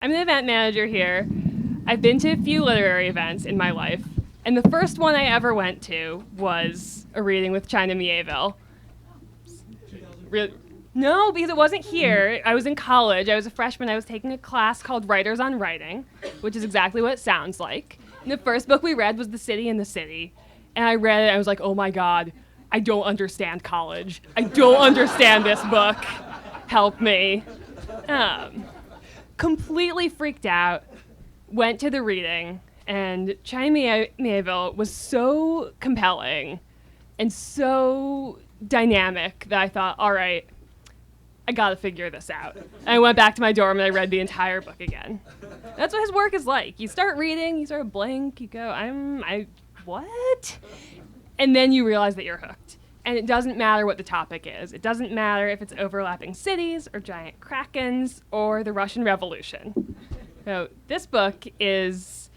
I'm the event manager here. I've been to a few literary events in my life, and the first one I ever went to was a reading with China Miéville. No, because it wasn't here. I was in college. I was a freshman. I was taking a class called Writers on Writing, which is exactly what it sounds like. And the first book we read was The City in the City. And I read it, and I was like, oh my God, I don't understand college. I don't understand this book. Help me. Completely freaked out, went to the reading, and China Miéville was so compelling and so dynamic that I thought, all right, I gotta figure this out. And I went back to my dorm and I read the entire book again. That's what his work is like. You start reading, you sort of blank, you go, what? And then you realize that you're hooked. And it doesn't matter what the topic is. It doesn't matter if it's overlapping cities or giant krakens or the Russian Revolution. So this book it's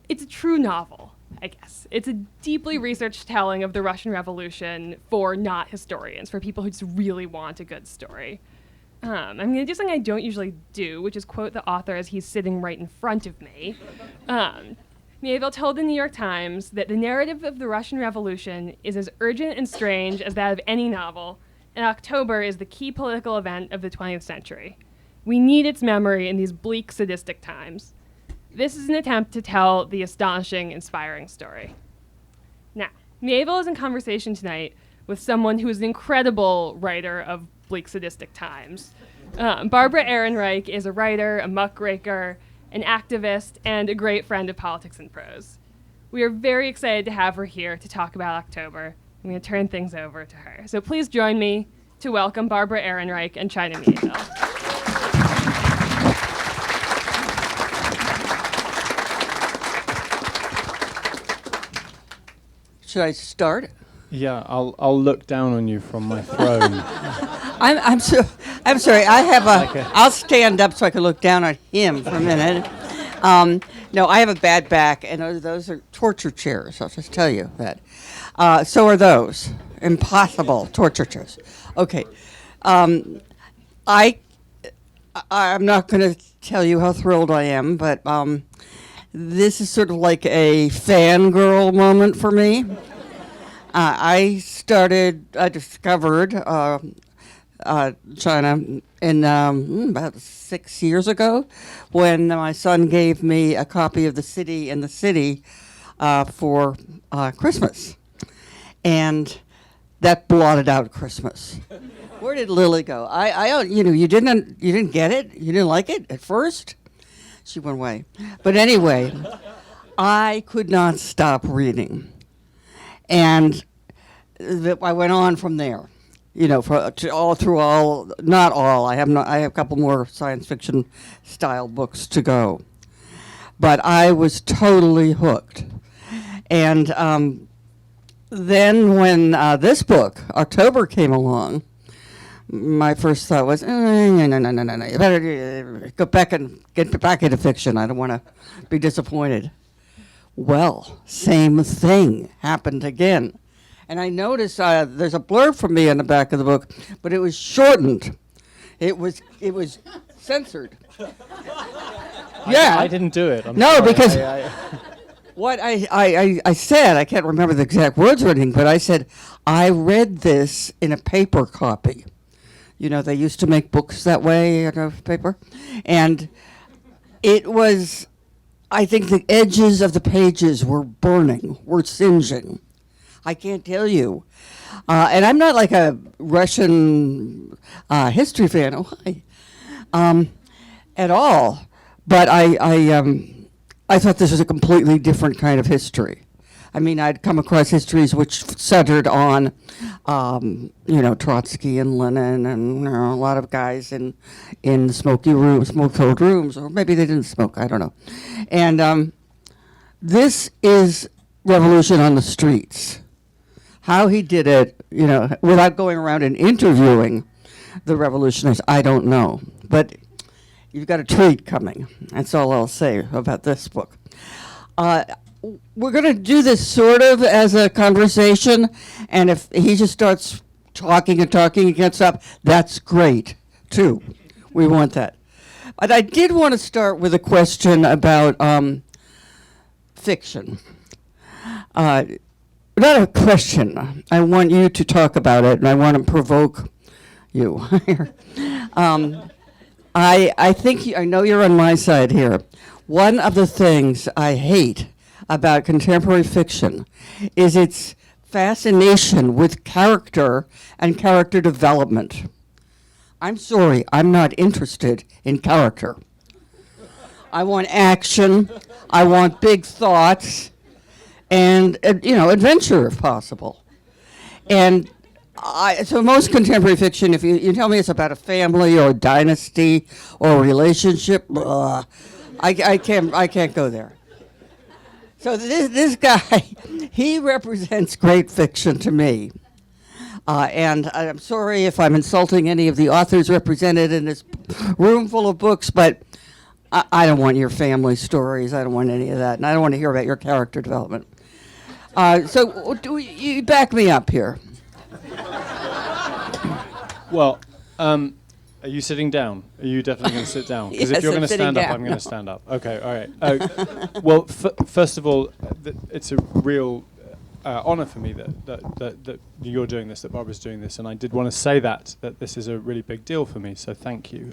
a true novel, I guess. It's a deeply researched telling of the Russian Revolution for not historians, for people who just really want a good story. I'm going to do something I don't usually do, which is quote the author as he's sitting right in front of me. Miéville told the New York Times that the narrative of the Russian Revolution is as urgent and strange as that of any novel, and October is the key political event of the 20th century. We need its memory in these bleak, sadistic times. This is an attempt to tell the astonishing, inspiring story. Now, Miéville is in conversation tonight with someone who is an incredible writer of bleak, sadistic times. Barbara Ehrenreich is a writer, a muckraker, an activist, and a great friend of politics and prose. We are very excited to have her here to talk about October. I'm going to turn things over to her. So please join me to welcome Barbara Ehrenreich and China Miéville. Should I start? Yeah, I'll look down on you from my throne. I'm sorry. I'll stand up so I can look down on him for a minute. No, I have a bad back, and those are torture chairs. I'll just tell you that. So are those impossible torture chairs. Okay, I'm not going to tell you how thrilled I am, but this is sort of like a fangirl moment for me. I discovered China in about 6 years ago when my son gave me a copy of The City in the City for Christmas. And that blotted out Christmas. Where did Lily go? You didn't get it? You didn't like it at first? She went away. But anyway, I could not stop reading. And I went on from there. Not all. I have a couple more science fiction style books to go. But I was totally hooked. And then when this book, October, came along, my first thought was, no. You better go back and get back into fiction. I don't want to be disappointed. Well, same thing happened again. And I noticed there's a blurb from me on the back of the book, but it was shortened. It was censored. Yeah. I didn't do it. Because what I said, I can't remember the exact words or anything, but I said, I read this in a paper copy. They used to make books that way, paper. And it was, I think the edges of the pages were burning, were singeing. I can't tell you. And I'm not like a Russian history fan at all. But I thought this was a completely different kind of history. I mean, I'd come across histories which centered on, Trotsky and Lenin and a lot of guys in smoke-filled rooms, or maybe they didn't smoke, I don't know. And this is revolution on the streets. How he did it, without going around and interviewing the revolutionists, I don't know. But you've got a treat coming. That's all I'll say about this book. We're going to do this sort of as a conversation, and if he just starts talking and gets up, that's great, too. We want that. But I did want to start with a question about fiction. Not a question. I want you to talk about it, and I want to provoke you. I think I know you're on my side here. One of the things I hate about contemporary fiction is its fascination with character and character development. I'm sorry, I'm not interested in character. I want action, I want big thoughts, and adventure if possible. And so most contemporary fiction, if you tell me it's about a family or a dynasty or a relationship, I can't go there. So this guy, he represents great fiction to me. And I'm sorry if I'm insulting any of the authors represented in this room full of books, but I don't want your family stories. I don't want any of that. And I don't want to hear about your character development. So you back me up here. Well, are you sitting down? Are you definitely going to sit down? Because Yes, if you're going to stand up, down. I'm going to stand up. Okay, all right. Well, first of all, it's a real honor for me that you're doing this, that Barbara's doing this, and I did want to say that this is a really big deal for me, so thank you.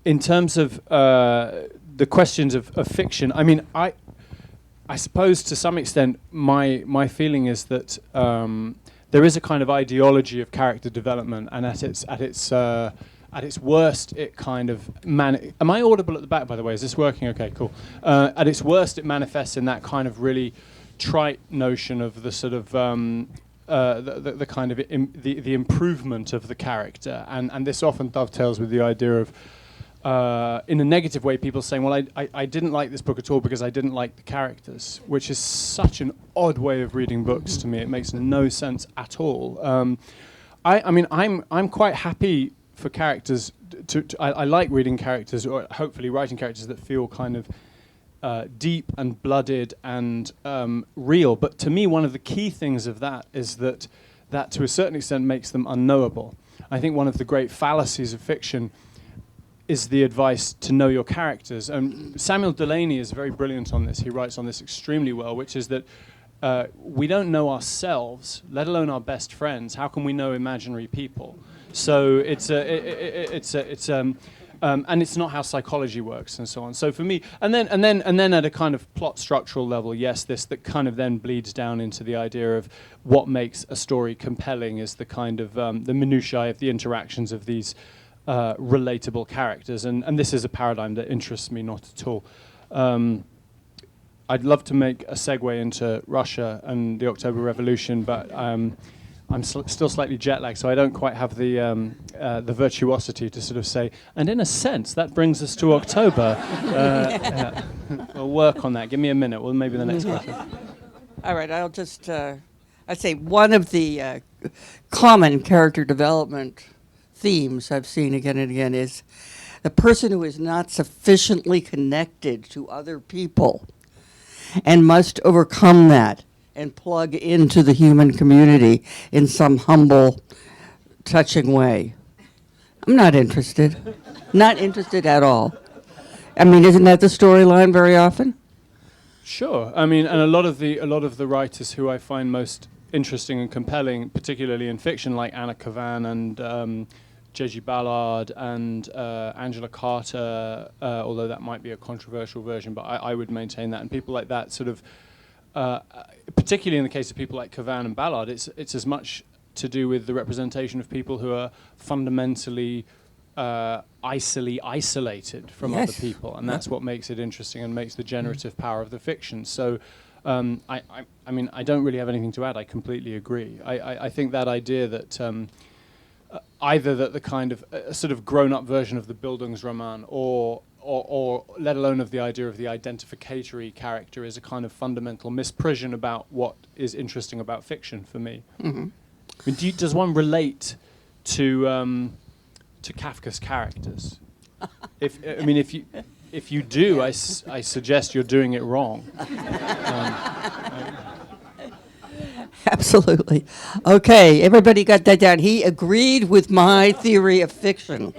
In terms of the questions of fiction, I mean, I suppose to some extent my feeling is that there is a kind of ideology of character development, and at its worst, it kind of am I audible at the back, by the way? Is this working? Okay, cool. At its worst, it manifests in that kind of really trite notion of the sort of the kind of the improvement of the character, and this often dovetails with the idea of in a negative way, people saying, well, I didn't like this book at all because I didn't like the characters, which is such an odd way of reading books to me. It makes no sense at all. I mean, I'm quite happy for characters. I like reading characters, or hopefully writing characters that feel kind of deep and blooded and real. But to me, one of the key things of that is that to a certain extent makes them unknowable. I think one of the great fallacies of fiction is the advice to know your characters. Samuel Delany is very brilliant on this. He writes on this extremely well, which is that we don't know ourselves, let alone our best friends. How can we know imaginary people? So and it's not how psychology works, and so on. So for me, and then at a kind of plot structural level, yes, that kind of then bleeds down into the idea of what makes a story compelling is the kind of the minutiae of the interactions of these relatable characters, and this is a paradigm that interests me not at all. I'd love to make a segue into Russia and the October Revolution, but I'm still slightly jet lagged, so I don't quite have the virtuosity to sort of say, and in a sense, that brings us to October. We'll work on that. Give me a minute. Well, maybe the next question. All right, I'll just, I'd say one of the common character development themes I've seen again and again is the person who is not sufficiently connected to other people and must overcome that and plug into the human community in some humble, touching way. I'm not interested. Not interested at all. I mean, isn't that the storyline very often? Sure. I mean, and a lot of the writers who I find most interesting and compelling, particularly in fiction, like Anna Kavan and J.G. Ballard and Angela Carter, although that might be a controversial version, but I would maintain that. And people like that sort of, particularly in the case of people like Kavan and Ballard, it's as much to do with the representation of people who are fundamentally isolated from other people. And that's what makes it interesting and makes the generative power of the fiction. So I mean, I don't really have anything to add. I completely agree. I think that idea that either that the kind of sort of grown-up version of the Bildungsroman or let alone of the idea of the identificatory character is a kind of fundamental misprision about what is interesting about fiction for me. Mm-hmm. I mean, does one relate to Kafka's characters? If you do, I suggest you're doing it wrong. Absolutely. Okay, everybody got that down. He agreed with my theory of fiction.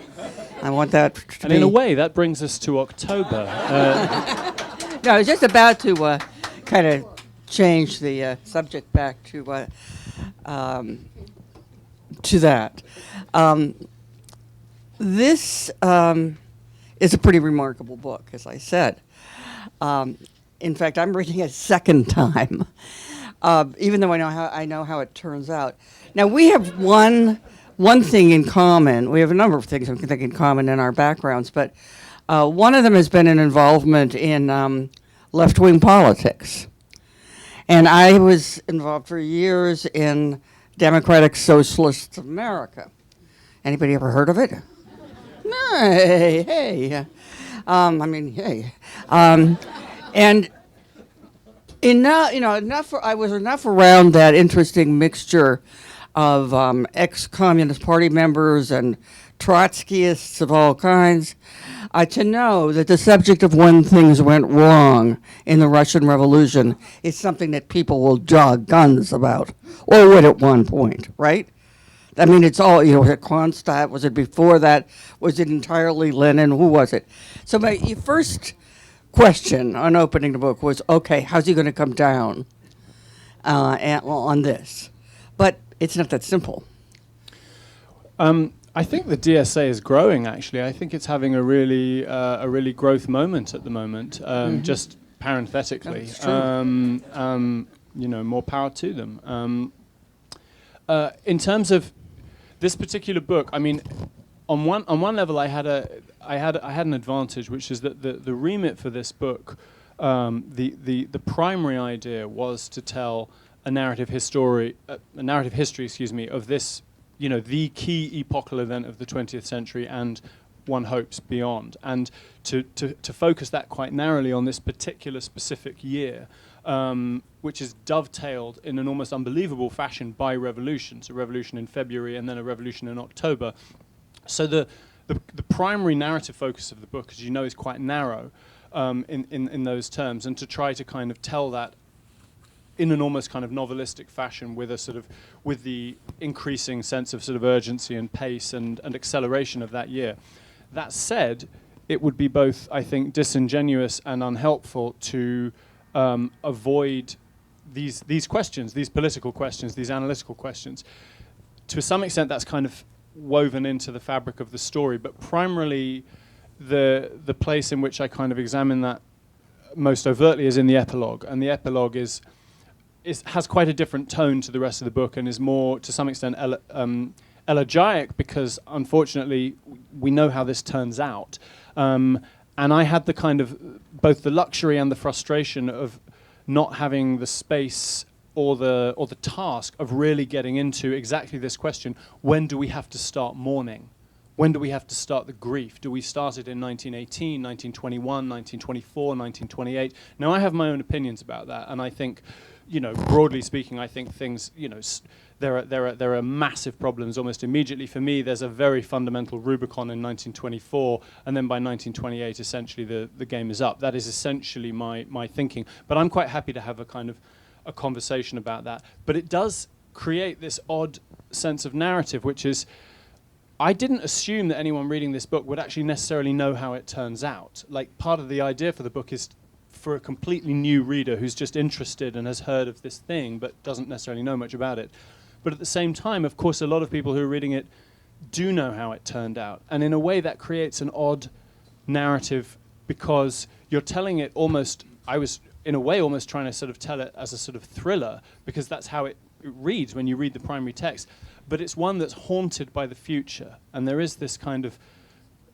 I want that to And be. in a way, that brings us to October. No, I was just about to kind of change the subject back to that. This is a pretty remarkable book, as I said. In fact, I'm reading it a second time, even though I know how it turns out. Now we have one thing in common. We have a number of things I think in common in our backgrounds, but one of them has been an involvement in left-wing politics, and I was involved for years in Democratic Socialists of America. Anybody ever heard of it? Hey, hey. I mean, hey. And I was enough around that interesting mixture of ex-Communist Party members and Trotskyists of all kinds to know that the subject of when things went wrong in the Russian Revolution is something that people will draw guns about, or would at one point, right? I mean, it's all, was it Kronstadt? Was it before that? Was it entirely Lenin? Who was it? So my first question on opening the book was, okay, how's he going to come down on this? But it's not that simple. I think the DSA is growing, actually. I think it's having a really growth moment at the moment, just parenthetically. That's true. More power to them. In terms of this particular book, I mean, on one level, I had an advantage, which is that the remit for this book, the primary idea was to tell a narrative history, of this, the key epochal event of the 20th century, and one hopes beyond, and to focus that quite narrowly on this particular specific year. Which is dovetailed in an almost unbelievable fashion by revolutions, a revolution in February and then a revolution in October. So the primary narrative focus of the book, as you know, is quite narrow in those terms, and to try to kind of tell that in an almost kind of novelistic fashion with the increasing sense of sort of urgency and pace and acceleration of that year. That said, it would be both, I think, disingenuous and unhelpful to avoid these questions, these political questions, these analytical questions. To some extent, that's kind of woven into the fabric of the story, but primarily the place in which I kind of examine that most overtly is in the epilogue, and the epilogue has quite a different tone to the rest of the book and is more, to some extent, elegiac, because unfortunately we know how this turns out. And I had the kind of both the luxury and the frustration of not having the space or the task of really getting into exactly this question: when do we have to start mourning? When do we have to start the grief? Do we start it in 1918, 1921, 1924, 1928? Now, I have my own opinions about that, and I think, broadly speaking, I think things, there are massive problems almost immediately. For me, there's a very fundamental Rubicon in 1924, and then by 1928, essentially the game is up. That is essentially my thinking. But I'm quite happy to have a kind of a conversation about that. But it does create this odd sense of narrative, which is, I didn't assume that anyone reading this book would actually necessarily know how it turns out. Like, part of the idea for the book is for a completely new reader who's just interested and has heard of this thing but doesn't necessarily know much about it. But at the same time, of course, a lot of people who are reading it do know how it turned out. And in a way that creates an odd narrative, because you're telling it almost, I was in a way almost trying to sort of tell it as a sort of thriller, because that's how it reads when you read the primary text. But it's one that's haunted by the future. And there is this kind of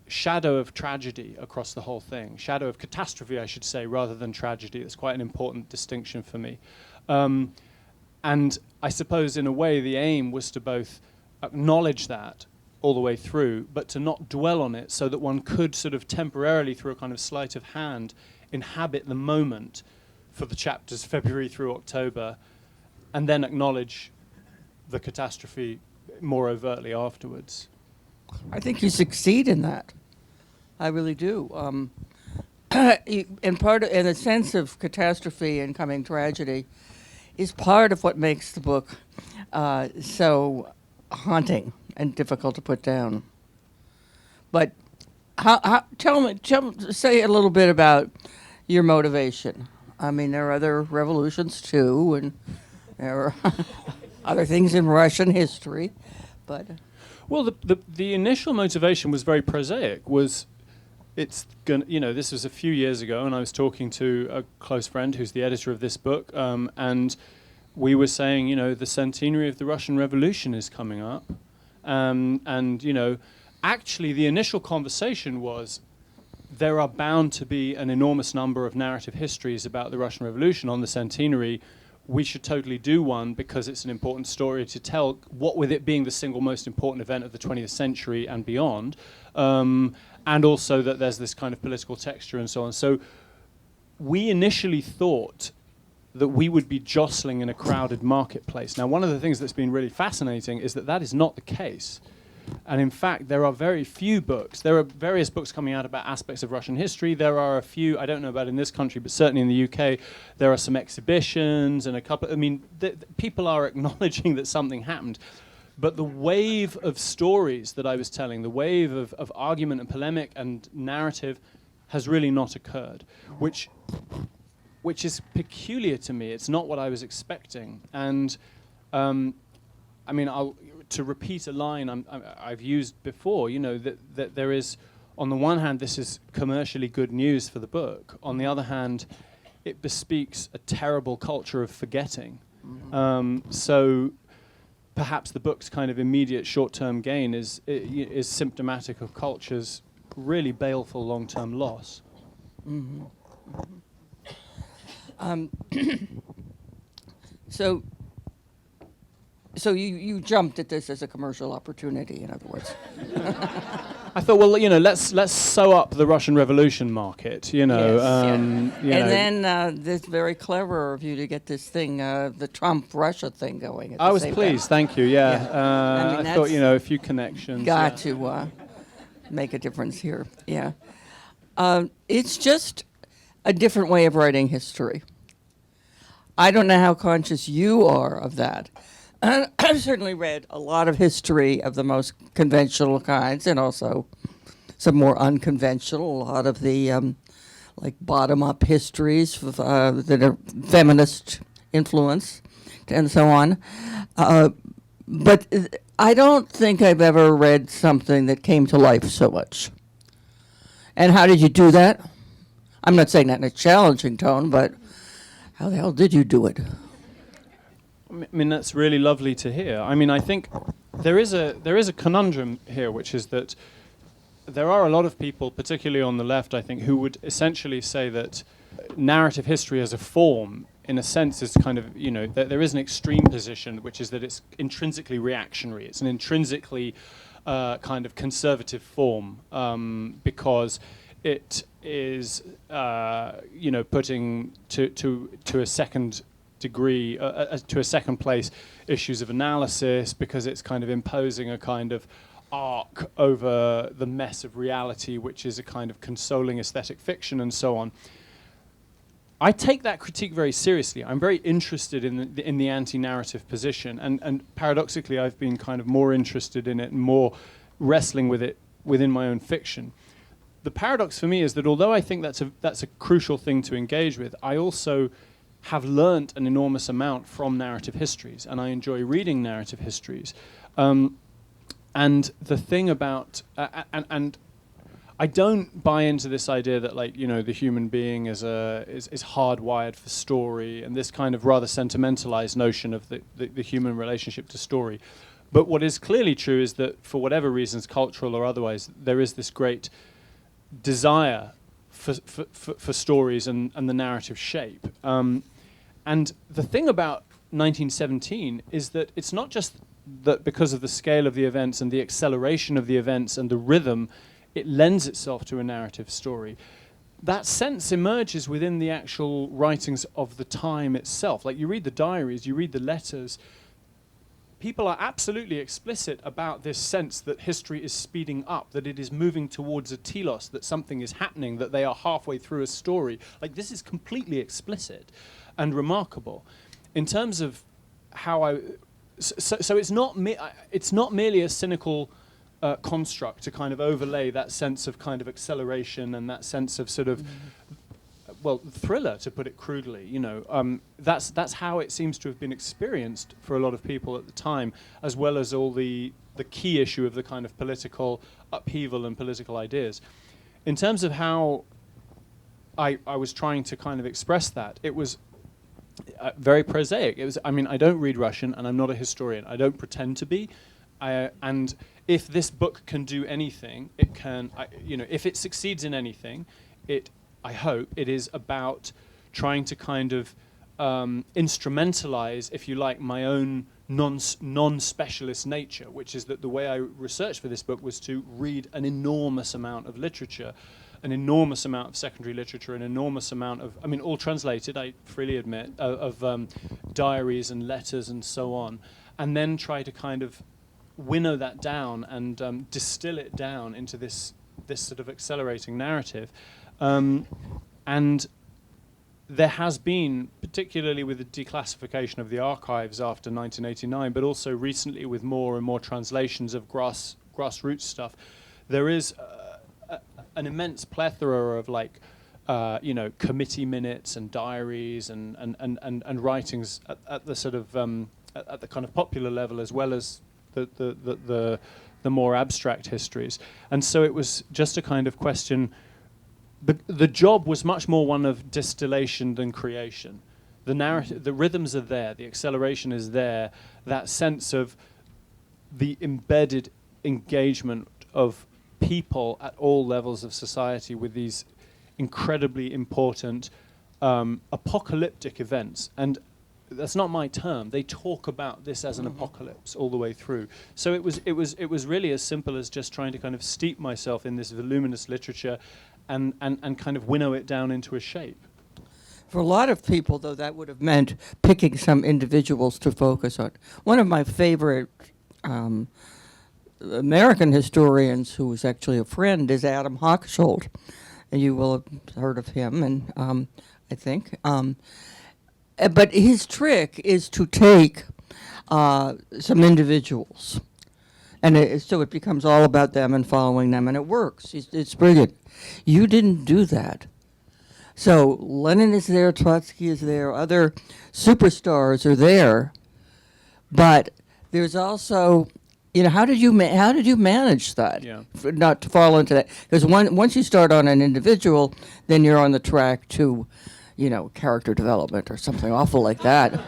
shadow of tragedy across the whole thing. Shadow of catastrophe, I should say, rather than tragedy. It's quite an important distinction for me. And I suppose in a way the aim was to both acknowledge that all the way through, but to not dwell on it, so that one could sort of temporarily, through a kind of sleight of hand, inhabit the moment for the chapters February through October, and then acknowledge the catastrophe more overtly afterwards. I think you succeed in that. I really do. In a sense of catastrophe and coming tragedy, is part of what makes the book so haunting and difficult to put down. But say a little bit about your motivation. I mean, there are other revolutions too, and there are other things in Russian history, but well, the initial motivation was very prosaic. This was a few years ago, and I was talking to a close friend who's the editor of this book, and we were saying, the centenary of the Russian Revolution is coming up, and actually the initial conversation was, there are bound to be an enormous number of narrative histories about the Russian Revolution on the centenary. We should totally do one because it's an important story to tell, what with it being the single most important event of the 20th century and beyond, and also that there's this kind of political texture and so on. So we initially thought that we would be jostling in a crowded marketplace. Now, one of the things that's been really fascinating is that is not the case. And in fact, there are very few books. There are various books coming out about aspects of Russian history. There are a few, I don't know about in this country, but certainly in the UK, there are some exhibitions and a couple, people are acknowledging that something happened. But the wave of stories that I was telling, the wave of argument and polemic and narrative has really not occurred, which is peculiar to me. It's not what I was expecting. And to repeat a line I've used before, that there is, on the one hand, this is commercially good news for the book. On the other hand, it bespeaks a terrible culture of forgetting. So perhaps the book's kind of immediate short-term gain is symptomatic of culture's really baleful long-term loss. Mm-hmm. So you jumped at this as a commercial opportunity, in other words. I thought, well, let's sew up the Russian Revolution market, Yes, and then this very clever of you to get this thing, the Trump-Russia thing going. I was pleased, thank you, yeah. I thought, a few connections. Got to make a difference here, yeah. It's just a different way of writing history. I don't know how conscious you are of that. I've certainly read a lot of history of the most conventional kinds, and also some more unconventional, a lot of the bottom-up histories that are feminist influence and so on. But I don't think I've ever read something that came to life so much. And how did you do that? I'm not saying that in a challenging tone, but how the hell did you do it? That's really lovely to hear. I think there is a conundrum here, which is that there are a lot of people, particularly on the left, I think, who would essentially say that narrative history as a form, in a sense, is kind of, there is an extreme position, which is that it's intrinsically reactionary. It's an intrinsically kind of conservative form because it is, putting to a second degree, to a second place, issues of analysis, because it's kind of imposing a kind of arc over the mess of reality, which is a kind of consoling aesthetic fiction and so on. I take that critique very seriously. I'm very interested in the anti-narrative position, and paradoxically, I've been kind of more interested in it and more wrestling with it within my own fiction. The paradox for me is that although I think that's a crucial thing to engage with, I also have learnt an enormous amount from narrative histories, and I enjoy reading narrative histories. And the thing about, and I don't buy into this idea that, the human being is hardwired for story, and this kind of rather sentimentalized notion of the human relationship to story. But what is clearly true is that, for whatever reasons, cultural or otherwise, there is this great desire for stories and the narrative shape. And the thing about 1917 is that it's not just that because of the scale of the events and the acceleration of the events and the rhythm, it lends itself to a narrative story. That sense emerges within the actual writings of the time itself. You read the diaries, you read the letters, people are absolutely explicit about this sense that history is speeding up, that it is moving towards a telos, that something is happening, that they are halfway through a story. This is completely explicit and remarkable. in terms of how so it's not it's not merely a cynical construct to kind of overlay that sense of kind of acceleration and that sense of sort of well, thriller, to put it crudely. You know, that's how it seems to have been experienced for a lot of people at the time, as well as all the key issue of the kind of political upheaval and political ideas. In terms of how I was trying to kind of express that, it was very prosaic. It was, I mean, I don't read Russian, and I'm not a historian. I don't pretend to be. And if this book can do anything, it can, you know, if it succeeds in anything, I hope it is about trying to kind of instrumentalize, if you like, my own non-specialist nature, which is that the way I researched for this book was to read an enormous amount of literature, an enormous amount of secondary literature, an enormous amount of, I mean, all translated, I freely admit, of diaries and letters and so on, and then try to kind of winnow that down and distill it down into this sort of accelerating narrative. And there has been, particularly with the declassification of the archives after 1989, but also recently with more and more translations of grassroots stuff, there is an immense plethora of like, you know, committee minutes and diaries and writings at the sort of at the kind of popular level, as well as the more abstract histories. And so it was just a kind of question. The job was much more one of distillation than creation. The narrative, the rhythms are there, the acceleration is there, that sense of the embedded engagement of people at all levels of society with these incredibly important apocalyptic events. And that's not my term. They talk about this as an apocalypse all the way through. So it was really as simple as just trying to kind of steep myself in this voluminous literature and kind of winnow it down into a shape. For a lot of people, though, that would have meant picking some individuals to focus on. One of my favorite American historians, who is actually a friend, is Adam Hochschild. And you will have heard of him, and I think. But his trick is to take some individuals, and so it becomes all about them and following them, and it works. It's brilliant. You didn't do that. So Lenin is there, Trotsky is there, other superstars are there, but there's also, you know, how did you manage that? Yeah. Not to fall into that, because once you start on an individual, then you're on the track to, you know, character development or something awful like that.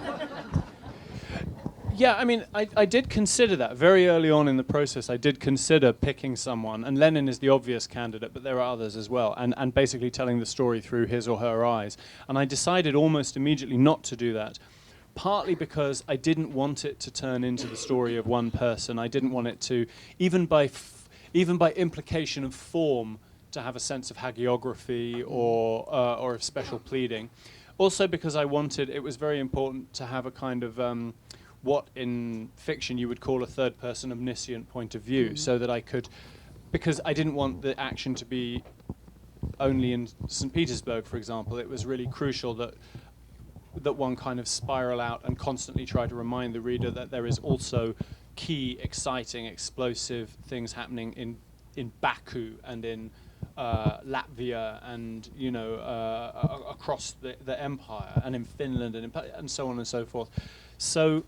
Yeah, I mean, I did consider that very early on in the process. I did consider picking someone, and Lenin is the obvious candidate, but there are others as well, and basically telling the story through his or her eyes. And I decided almost immediately not to do that, partly because I didn't want it to turn into the story of one person. I didn't want it to, even by implication of form, to have a sense of hagiography or of special pleading. Also because it was very important to have a kind of what in fiction you would call a third-person omniscient point of view, so that I could, because I didn't want the action to be only in St. Petersburg, for example. It was really crucial that one kind of spiral out and constantly try to remind the reader that there is also key, exciting, explosive things happening in Baku and in Latvia and, you know, across the empire, and in Finland and so on and so forth. So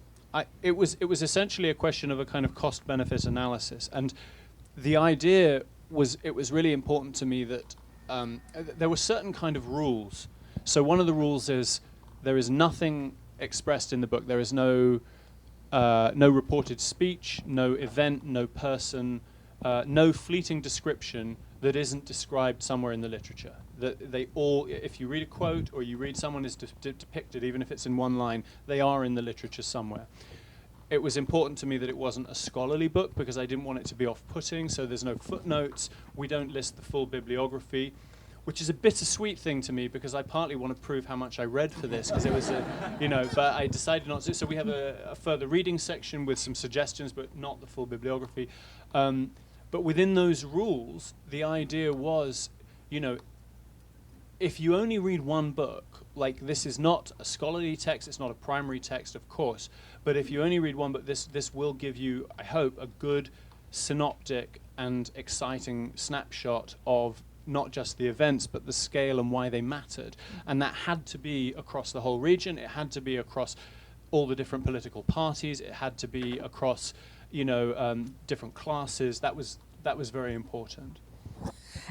it was essentially a question of a kind of cost-benefit analysis, and the idea was, it was really important to me that there were certain kind of rules. So one of the rules is there is nothing expressed in the book. There is no reported speech, no event, no person, no fleeting description that isn't described somewhere in the literature. That they all, if you read a quote or you read someone is depicted, even if it's in one line, they are in the literature somewhere. It was important to me that it wasn't a scholarly book, because I didn't want it to be off-putting, so there's no footnotes, we don't list the full bibliography, which is a bittersweet thing to me, because I partly want to prove how much I read for this, because it was but I decided not to. So we have a further reading section with some suggestions, but not the full bibliography. But within those rules, the idea was, you know, if you only read one book, like this is not a scholarly text, it's not a primary text, of course, but if you only read one book, this will give you, I hope, a good synoptic and exciting snapshot of not just the events, but the scale and why they mattered. And that had to be across the whole region. It had to be across all the different political parties. It had to be across, different classes. That was very important.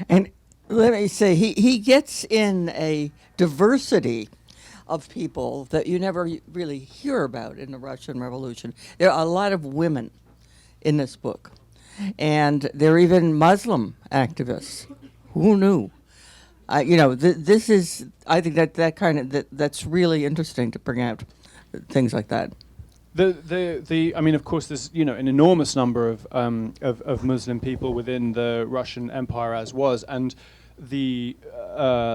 And let me say, he gets in a diversity of people that you never really hear about in the Russian Revolution. There are a lot of women in this book, and there are even Muslim activists. Who knew? This is, I think that's really interesting to bring out things like that. I mean, of course, there's an enormous number of Muslim people within the Russian Empire, as was, and the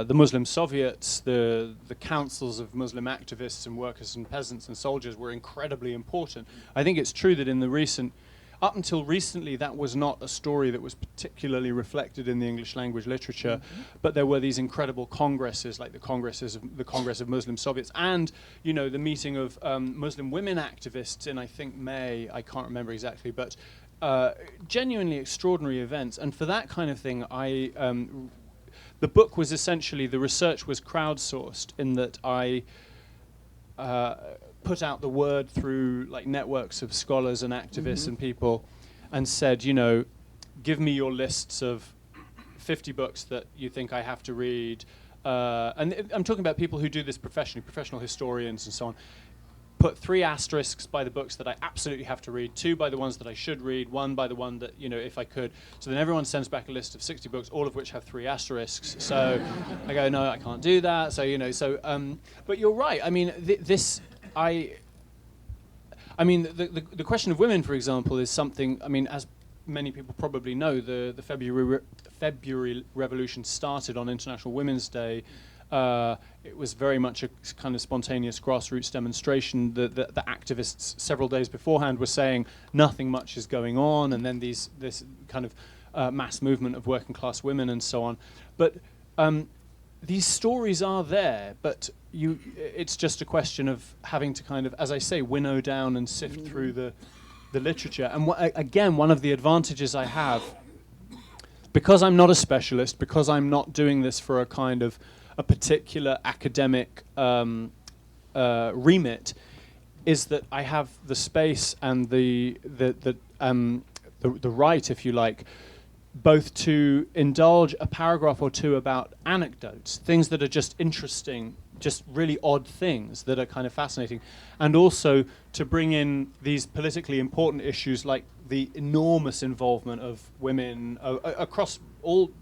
Muslim Soviets, the councils of Muslim activists and workers and peasants and soldiers were incredibly important. I think it's true that up until recently, that was not a story that was particularly reflected in the English language literature, but there were these incredible congresses, like the Congress of Muslim Soviets, and the meeting of Muslim women activists in, I think, May. I can't remember exactly, but genuinely extraordinary events. And for that kind of thing, the book was essentially, the research was crowdsourced in that I put out the word through like networks of scholars and activists and people, and said, give me your lists of 50 books that you think I have to read. And I'm talking about people who do this professionally, professional historians and so on. Put 3 asterisks by the books that I absolutely have to read, 2 by the ones that I should read, 1 by the one that, if I could. So then everyone sends back a list of 60 books, all of which have 3 asterisks. So I go, no, I can't do that. So, but you're right. I mean, the question of women, for example, is something, as many people probably know, the February Revolution started on International Women's Day. It was very much a kind of spontaneous grassroots demonstration. The activists several days beforehand were saying nothing much is going on, and then this kind of mass movement of working class women and so on. But these stories are there, but it's just a question of having to kind of, as I say, winnow down and sift through the literature. And again, one of the advantages I have, because I'm not a specialist, because I'm not doing this for a kind of a particular academic remit, is that I have the space and the right, if you like, both to indulge a paragraph or two about anecdotes, things that are just interesting, just really odd things that are kind of fascinating, and also to bring in these politically important issues like the enormous involvement of women across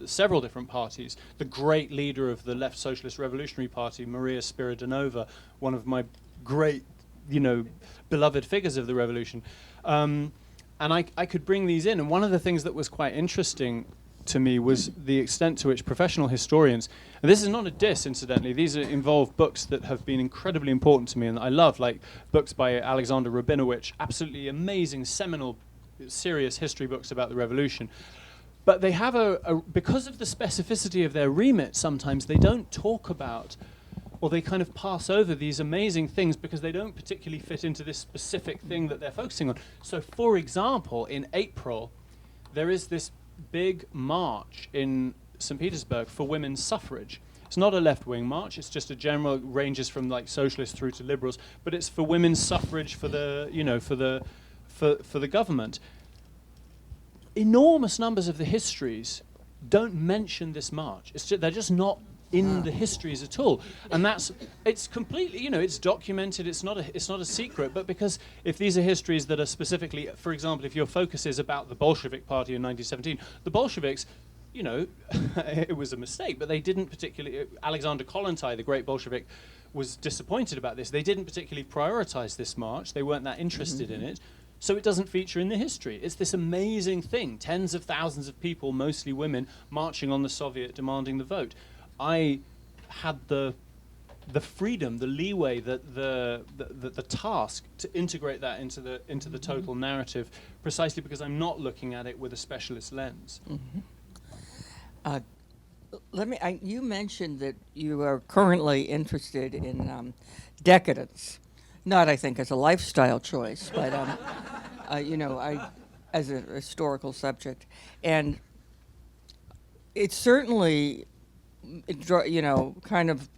several different parties. The great leader of the Left Socialist Revolutionary Party, Maria Spiridonova, one of my great, beloved figures of the revolution. And I could bring these in. And one of the things that was quite interesting to me was the extent to which professional historians, and this is not a diss, incidentally, these involve books that have been incredibly important to me and that I love, like books by Alexander Rabinowitz, absolutely amazing, seminal, serious history books about the revolution. But they have because of the specificity of their remit, sometimes they don't talk about, or they kind of pass over these amazing things because they don't particularly fit into this specific thing that they're focusing on. So, for example, in April, there is this big march in St. Petersburg for women's suffrage. It's not a left-wing march, it's just a general, ranges from like socialists through to liberals, but it's for women's suffrage for the, for the government. Enormous numbers of the histories don't mention this march. They're just not in the histories at all, and it's completely, it's documented. It's not a secret. But because if these are histories that are specifically, for example, if your focus is about the Bolshevik Party in 1917, the Bolsheviks, it was a mistake, but they didn't particularly. Alexander Kollontai, the great Bolshevik, was disappointed about this. They didn't particularly prioritize this march. They weren't that interested in it. So it doesn't feature in the history. It's this amazing thing, tens of thousands of people, mostly women, marching on the Soviet, demanding the vote. I had the freedom, the leeway, the task to integrate that into the total narrative, precisely because I'm not looking at it with a specialist lens. You mentioned that you are currently interested in decadence, not I think as a lifestyle choice, but as a historical subject, and it certainly, kind of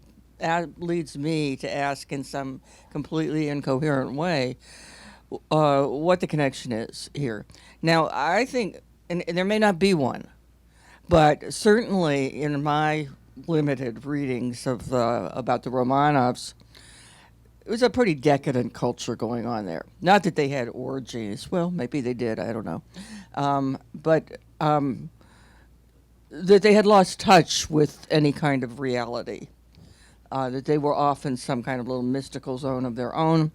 leads me to ask in some completely incoherent way what the connection is here. Now, I think, and there may not be one, but certainly in my limited readings of about the Romanovs, it was a pretty decadent culture going on there. Not that they had orgies. Well, maybe they did. I don't know. But that they had lost touch with any kind of reality. That they were off in some kind of little mystical zone of their own.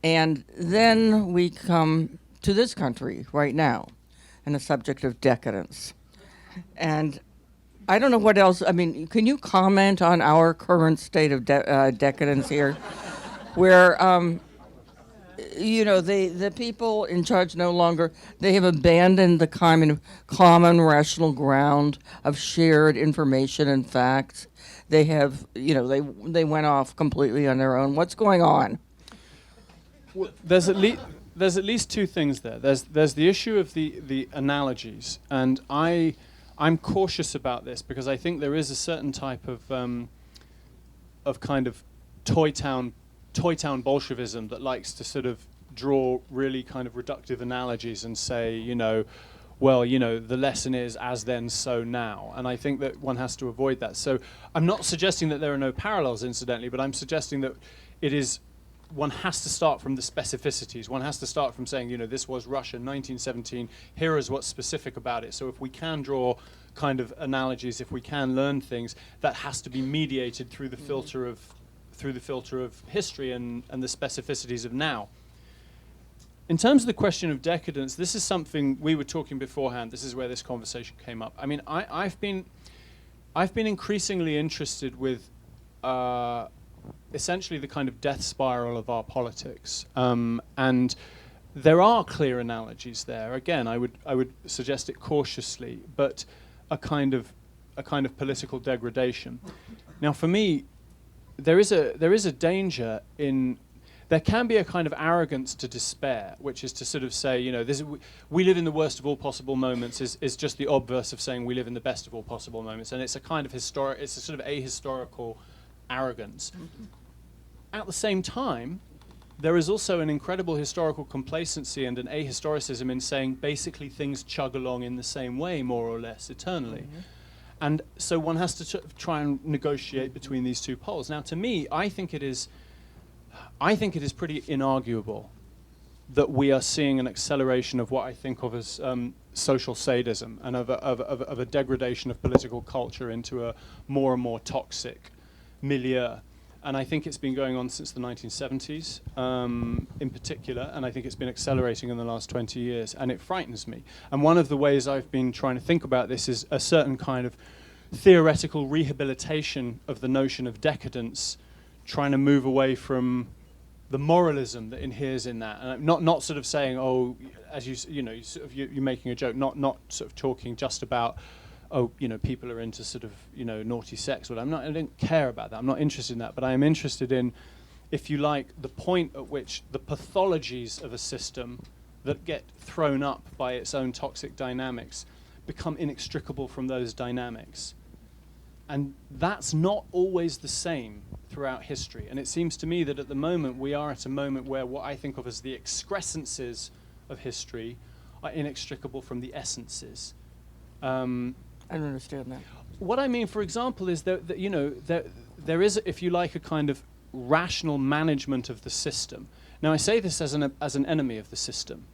And then we come to this country right now and the subject of decadence. And I don't know what else. I mean, can you comment on our current state of decadence here? Where, the people in charge no longer, they have abandoned the common rational ground of shared information and facts. They have, they went off completely on their own. What's going on? Well, there's at least two things there. There's the issue of the analogies, and I'm cautious about this because I think there is a certain type of kind of toy town Bolshevism that likes to sort of draw really kind of reductive analogies and say, the lesson is as then, so now. And I think that one has to avoid that. So I'm not suggesting that there are no parallels, incidentally, but I'm suggesting that one has to start from the specificities. One has to start from saying, this was Russia, 1917. Here is what's specific about it. So if we can draw kind of analogies, if we can learn things, that has to be mediated through the filter of history and the specificities of now. In terms of the question of decadence, this is something we were talking beforehand. This is where this conversation came up. I mean, I've been increasingly interested with essentially the kind of death spiral of our politics, and there are clear analogies there. Again, I would suggest it cautiously, but a kind of political degradation. Now, for me, there is a danger in. There can be a kind of arrogance to despair, which is to sort of say, we live in the worst of all possible moments is just the obverse of saying we live in the best of all possible moments, and it's a kind of it's a sort of ahistorical arrogance. Mm-hmm. At the same time, there is also an incredible historical complacency and an ahistoricism in saying basically things chug along in the same way, more or less, eternally. Mm-hmm. And so one has to try and negotiate between these two poles. Now, to me, I think it is pretty inarguable that we are seeing an acceleration of what I think of as social sadism and of a degradation of political culture into a more and more toxic milieu. And I think it's been going on since the 1970s in particular, and I think it's been accelerating in the last 20 years, and it frightens me. And one of the ways I've been trying to think about this is a certain kind of theoretical rehabilitation of the notion of decadence, trying to move away from the moralism that inheres in that, and not sort of saying, oh, as you're making a joke, not sort of talking just about, oh, people are into sort of, naughty sex. Well, I don't care about that. I'm not interested in that. But I am interested in, if you like, the point at which the pathologies of a system that get thrown up by its own toxic dynamics become inextricable from those dynamics. And that's not always the same throughout history. And it seems to me that at the moment we are at a moment where what I think of as the excrescences of history are inextricable from the essences. I don't understand that. What I mean, for example, is that there is, if you like, a kind of rational management of the system. Now, I say this as an enemy of the system.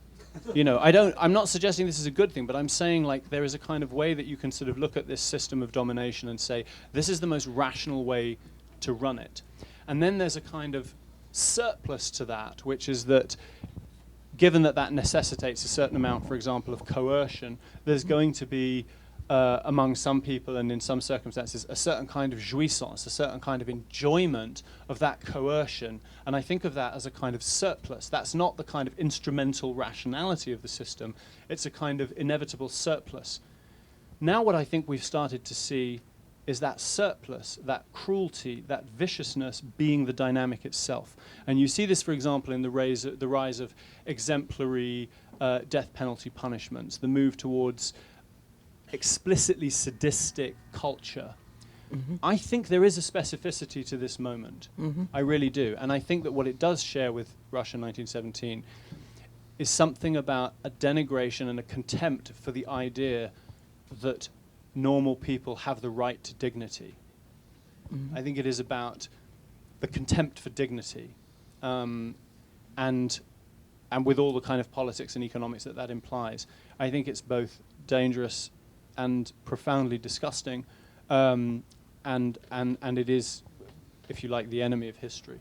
I'm not suggesting this is a good thing, but I'm saying like there is a kind of way that you can sort of look at this system of domination and say this is the most rational way to run it. And then there's a kind of surplus to that, which is that given that necessitates a certain amount, for example, of coercion, there's going to be among some people and in some circumstances a certain kind of jouissance, a certain kind of enjoyment of that coercion. And I think of that as a kind of surplus. That's not the kind of instrumental rationality of the system. It's a kind of inevitable surplus. Now what I think we've started to see is that surplus, that cruelty, that viciousness being the dynamic itself. And you see this, for example, in the rise of exemplary death penalty punishments, the move towards explicitly sadistic culture. I think there is a specificity to this moment. I really do. And I think that what it does share with Russia 1917 is something about a denigration and a contempt for the idea that normal people have the right to dignity. I think it is about the contempt for dignity, and with all the kind of politics and economics that implies. I think it's both dangerous and profoundly disgusting, and it is, if you like, the enemy of history.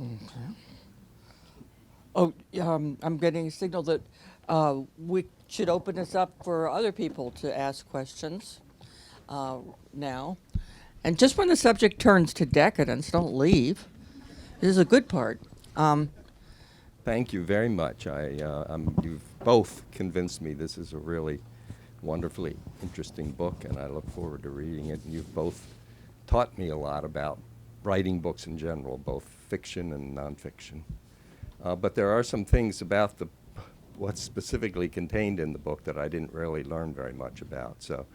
Okay. Oh, I'm getting a signal that we should open this up for other people to ask questions now. And just when the subject turns to decadence, don't leave. This is a good part. Thank you very much. You've both convinced me this is a really wonderfully interesting book, and I look forward to reading it. And you've both taught me a lot about writing books in general, both fiction and nonfiction. But there are some things about what's specifically contained in the book that I didn't really learn very much about. So,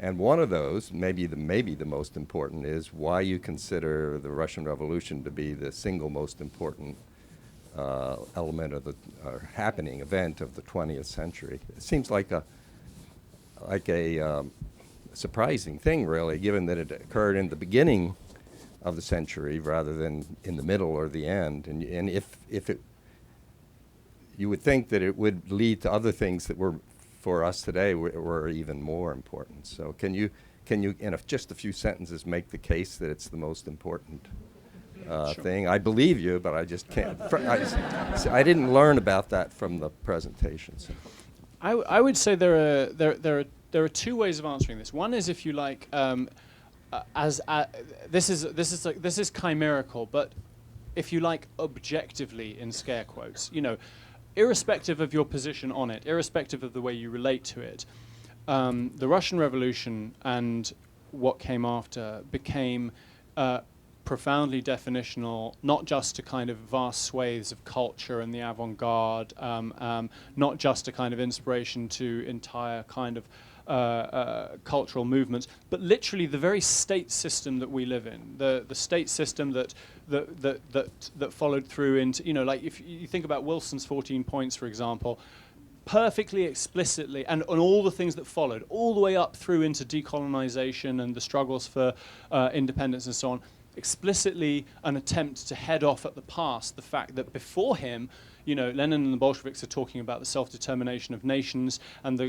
and one of those, maybe the most important, is why you consider the Russian Revolution to be the single most important element of the happening event of the 20th century. It seems like a surprising thing, really, given that it occurred in the beginning of the century rather than in the middle or the end. And if it, you would think that it would lead to other things that were, for us today, were even more important. So can you in just a few sentences make the case that it's the most important Sure. thing? I believe you, but I just can't. I didn't learn about that from the presentation. So. I would say there are two ways of answering this. One is, if you like, this is chimerical, but if you like, objectively, in scare quotes, irrespective of your position on it, irrespective of the way you relate to it, the Russian Revolution and what came after became profoundly definitional, not just to kind of vast swathes of culture and the avant-garde, not just a kind of inspiration to entire kind of cultural movements, but literally the very state system that we live in, the state system that followed through into, like if you think about Wilson's 14 points, for example, perfectly explicitly, and on all the things that followed, all the way up through into decolonization and the struggles for independence and so on, explicitly an attempt to head off at the past the fact that before him, Lenin and the Bolsheviks are talking about the self-determination of nations, and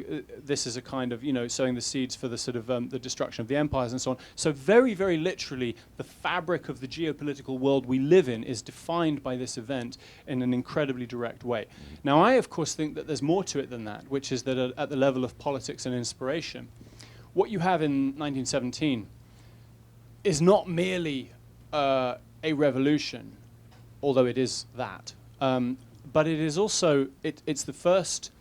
this is a kind of, sowing the seeds for the sort of the destruction of the empires and so on. So very, very literally, the fabric of the geopolitical world we live in is defined by this event in an incredibly direct way. Now, I, of course, think that there's more to it than that, which is that at the level of politics and inspiration, what you have in 1917 is not merely a revolution, although it is that. But it is also, it's the first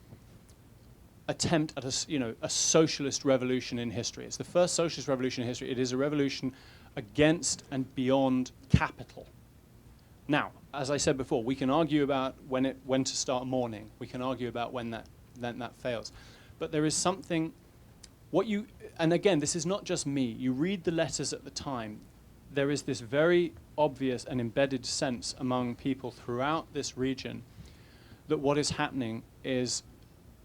attempt at a socialist revolution in history. It's the first socialist revolution in history. It is a revolution against and beyond capital. Now, as I said before, we can argue about when to start mourning. We can argue about when that fails. But there is something, and again, this is not just me. You read the letters at the time. There is this very obvious and embedded sense among people throughout this region that what is happening is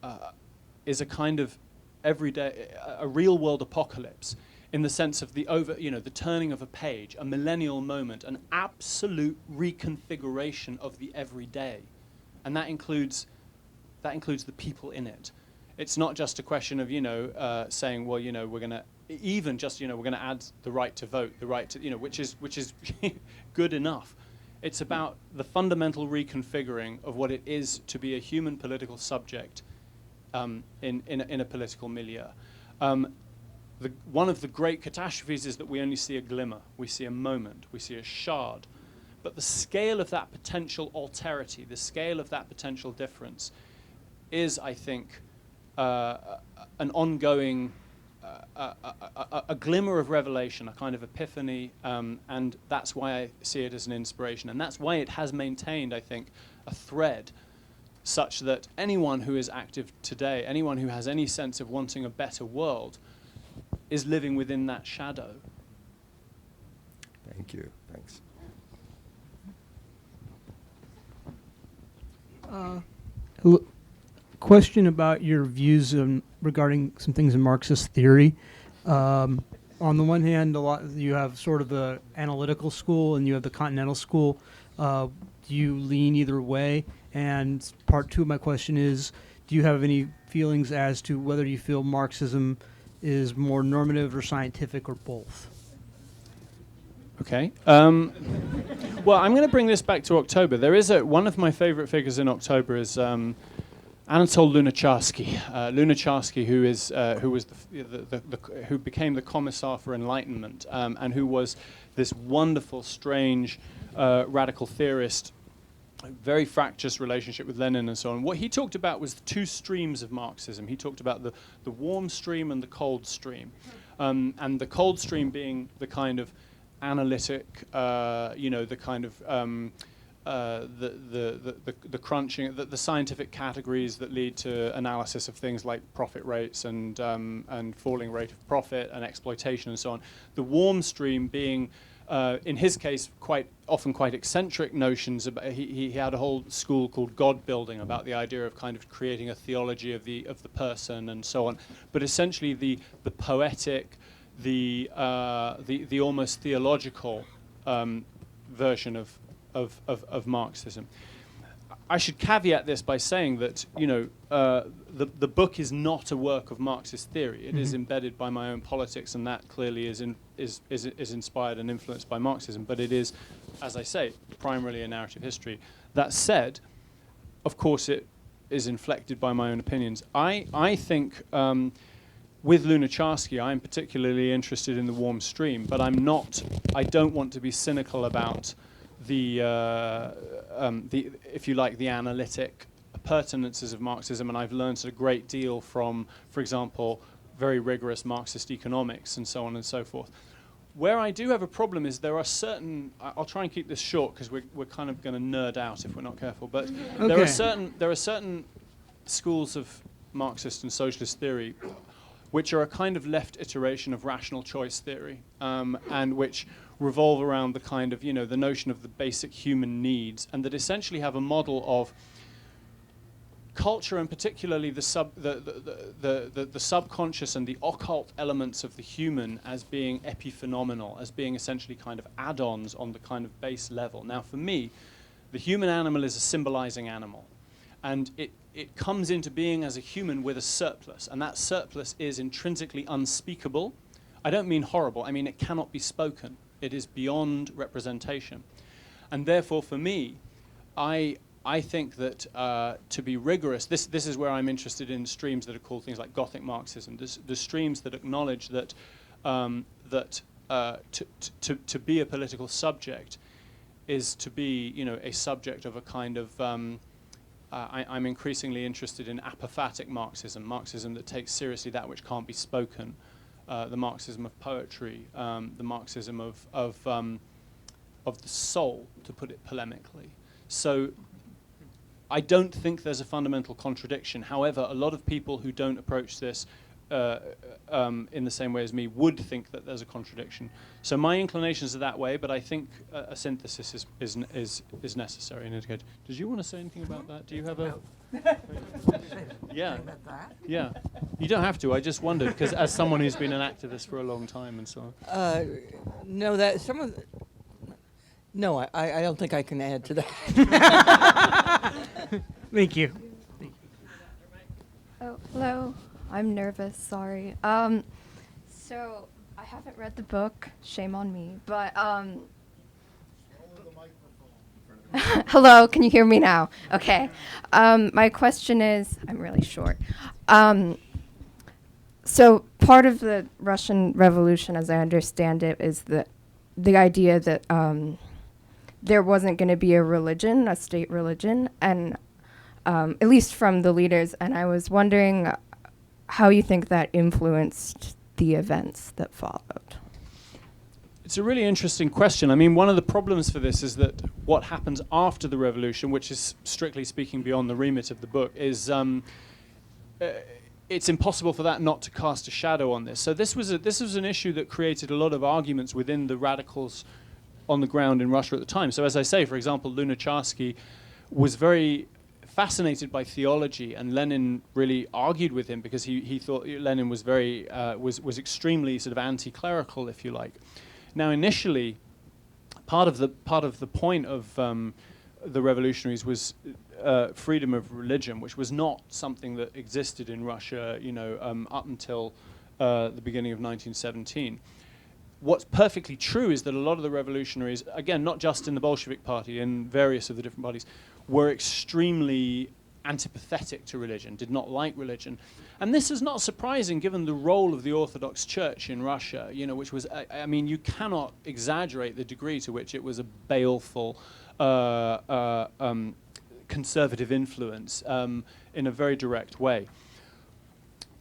a kind of everyday, a real world apocalypse, in the sense of the turning of a page, a millennial moment, an absolute reconfiguration of the everyday, and that includes the people in it. It's not just a question of saying, well, we're going to even just we're going to add the right to vote, the right to which is good enough. It's about the fundamental reconfiguring of what it is to be a human political subject in a political milieu. One of the great catastrophes is that we only see a glimmer, we see a moment, we see a shard. But the scale of that potential alterity, the scale of that potential difference is, I think, an ongoing a glimmer of revelation, a kind of epiphany, and that's why I see it as an inspiration. And that's why it has maintained, I think, a thread such that anyone who is active today, anyone who has any sense of wanting a better world, is living within that shadow. Thank you. Thanks. Question about your views regarding some things in Marxist theory. On the one hand, you have sort of the analytical school and you have the continental school. Do you lean either way? And part two of my question is, do you have any feelings as to whether you feel Marxism is more normative or scientific or both? Okay. Well, I'm going to bring this back to October. There is one of my favorite figures in October is Anatol Lunacharsky. Lunacharsky, who became the Commissar for Enlightenment, and who was this wonderful, strange, radical theorist, very fractious relationship with Lenin and so on. What he talked about was the two streams of Marxism. He talked about the warm stream and the cold stream, and the cold stream being the kind of analytic, the kind of the crunching, the scientific categories that lead to analysis of things like profit rates and falling rate of profit and exploitation and so on. The warm stream being, in his case, often quite eccentric notions. He had a whole school called God building about the idea of kind of creating a theology of the person and so on. But essentially, the poetic, the almost theological version of Marxism. I should caveat this by saying that the book is not a work of Marxist theory. It is embedded by my own politics, and that clearly is inspired and influenced by Marxism. But it is, as I say, primarily a narrative history. That said, of course, it is inflected by my own opinions. I think. With Lunacharsky, I'm particularly interested in the warm stream, but I don't want to be cynical about the if you like, the analytic pertinences of Marxism, and I've learned a great deal from, for example, very rigorous Marxist economics and so on and so forth. Where I do have a problem is there are certain, I'll try and keep this short because we're kind of going to nerd out if we're not careful, but Okay. there are certain schools of Marxist and socialist theory which are a kind of left iteration of rational choice theory, and which revolve around the kind of, the notion of the basic human needs, and that essentially have a model of culture, and particularly the subconscious and the occult elements of the human as being epiphenomenal, as being essentially kind of add-ons on the kind of base level. Now, for me, the human animal is a symbolizing animal, and it comes into being as a human with a surplus, and that surplus is intrinsically unspeakable. I don't mean horrible, I mean it cannot be spoken. It is beyond representation. And therefore, for me, I think that to be rigorous, this is where I'm interested in streams that are called things like Gothic Marxism, the streams that acknowledge that to be a political subject is to be, a subject of a kind of I'm increasingly interested in apophatic Marxism that takes seriously that which can't be spoken, the Marxism of poetry, the Marxism of the soul, to put it polemically. So I don't think there's a fundamental contradiction. However, a lot of people who don't approach this in the same way as me would think that there's a contradiction. So my inclinations are that way, but I think a synthesis is necessary and indicated. Did you want to say anything about that? Do you have a... Yeah. Yeah. You don't have to. I just wondered, because as someone who's been an activist for a long time and so on. No, that some of the, no, I don't think I can add to that. Thank you. Oh, hello. I'm nervous, sorry. So I haven't read the book, shame on me, but hello, can you hear me now? Okay. My question is, I'm really short. So part of the Russian Revolution, as I understand it, is the idea that there wasn't going to be a religion, a state religion, and at least from the leaders. And I was wondering how you think that influenced the events that followed? It's a really interesting question. I mean, one of the problems for this is that what happens after the revolution, which is strictly speaking beyond the remit of the book, is it's impossible for that not to cast a shadow on this. So this was an issue that created a lot of arguments within the radicals on the ground in Russia at the time. So as I say, for example, Lunacharsky was very fascinated by theology, and Lenin really argued with him because he thought Lenin was very was extremely sort of anti-clerical, if you like. Now, initially, part of the point of the revolutionaries was freedom of religion, which was not something that existed in Russia, up until the beginning of 1917. What's perfectly true is that a lot of the revolutionaries, again, not just in the Bolshevik Party, in various of the different parties, were extremely antipathetic to religion, did not like religion. And this is not surprising given the role of the Orthodox Church in Russia, which was, I mean, you cannot exaggerate the degree to which it was a baleful, conservative influence in a very direct way.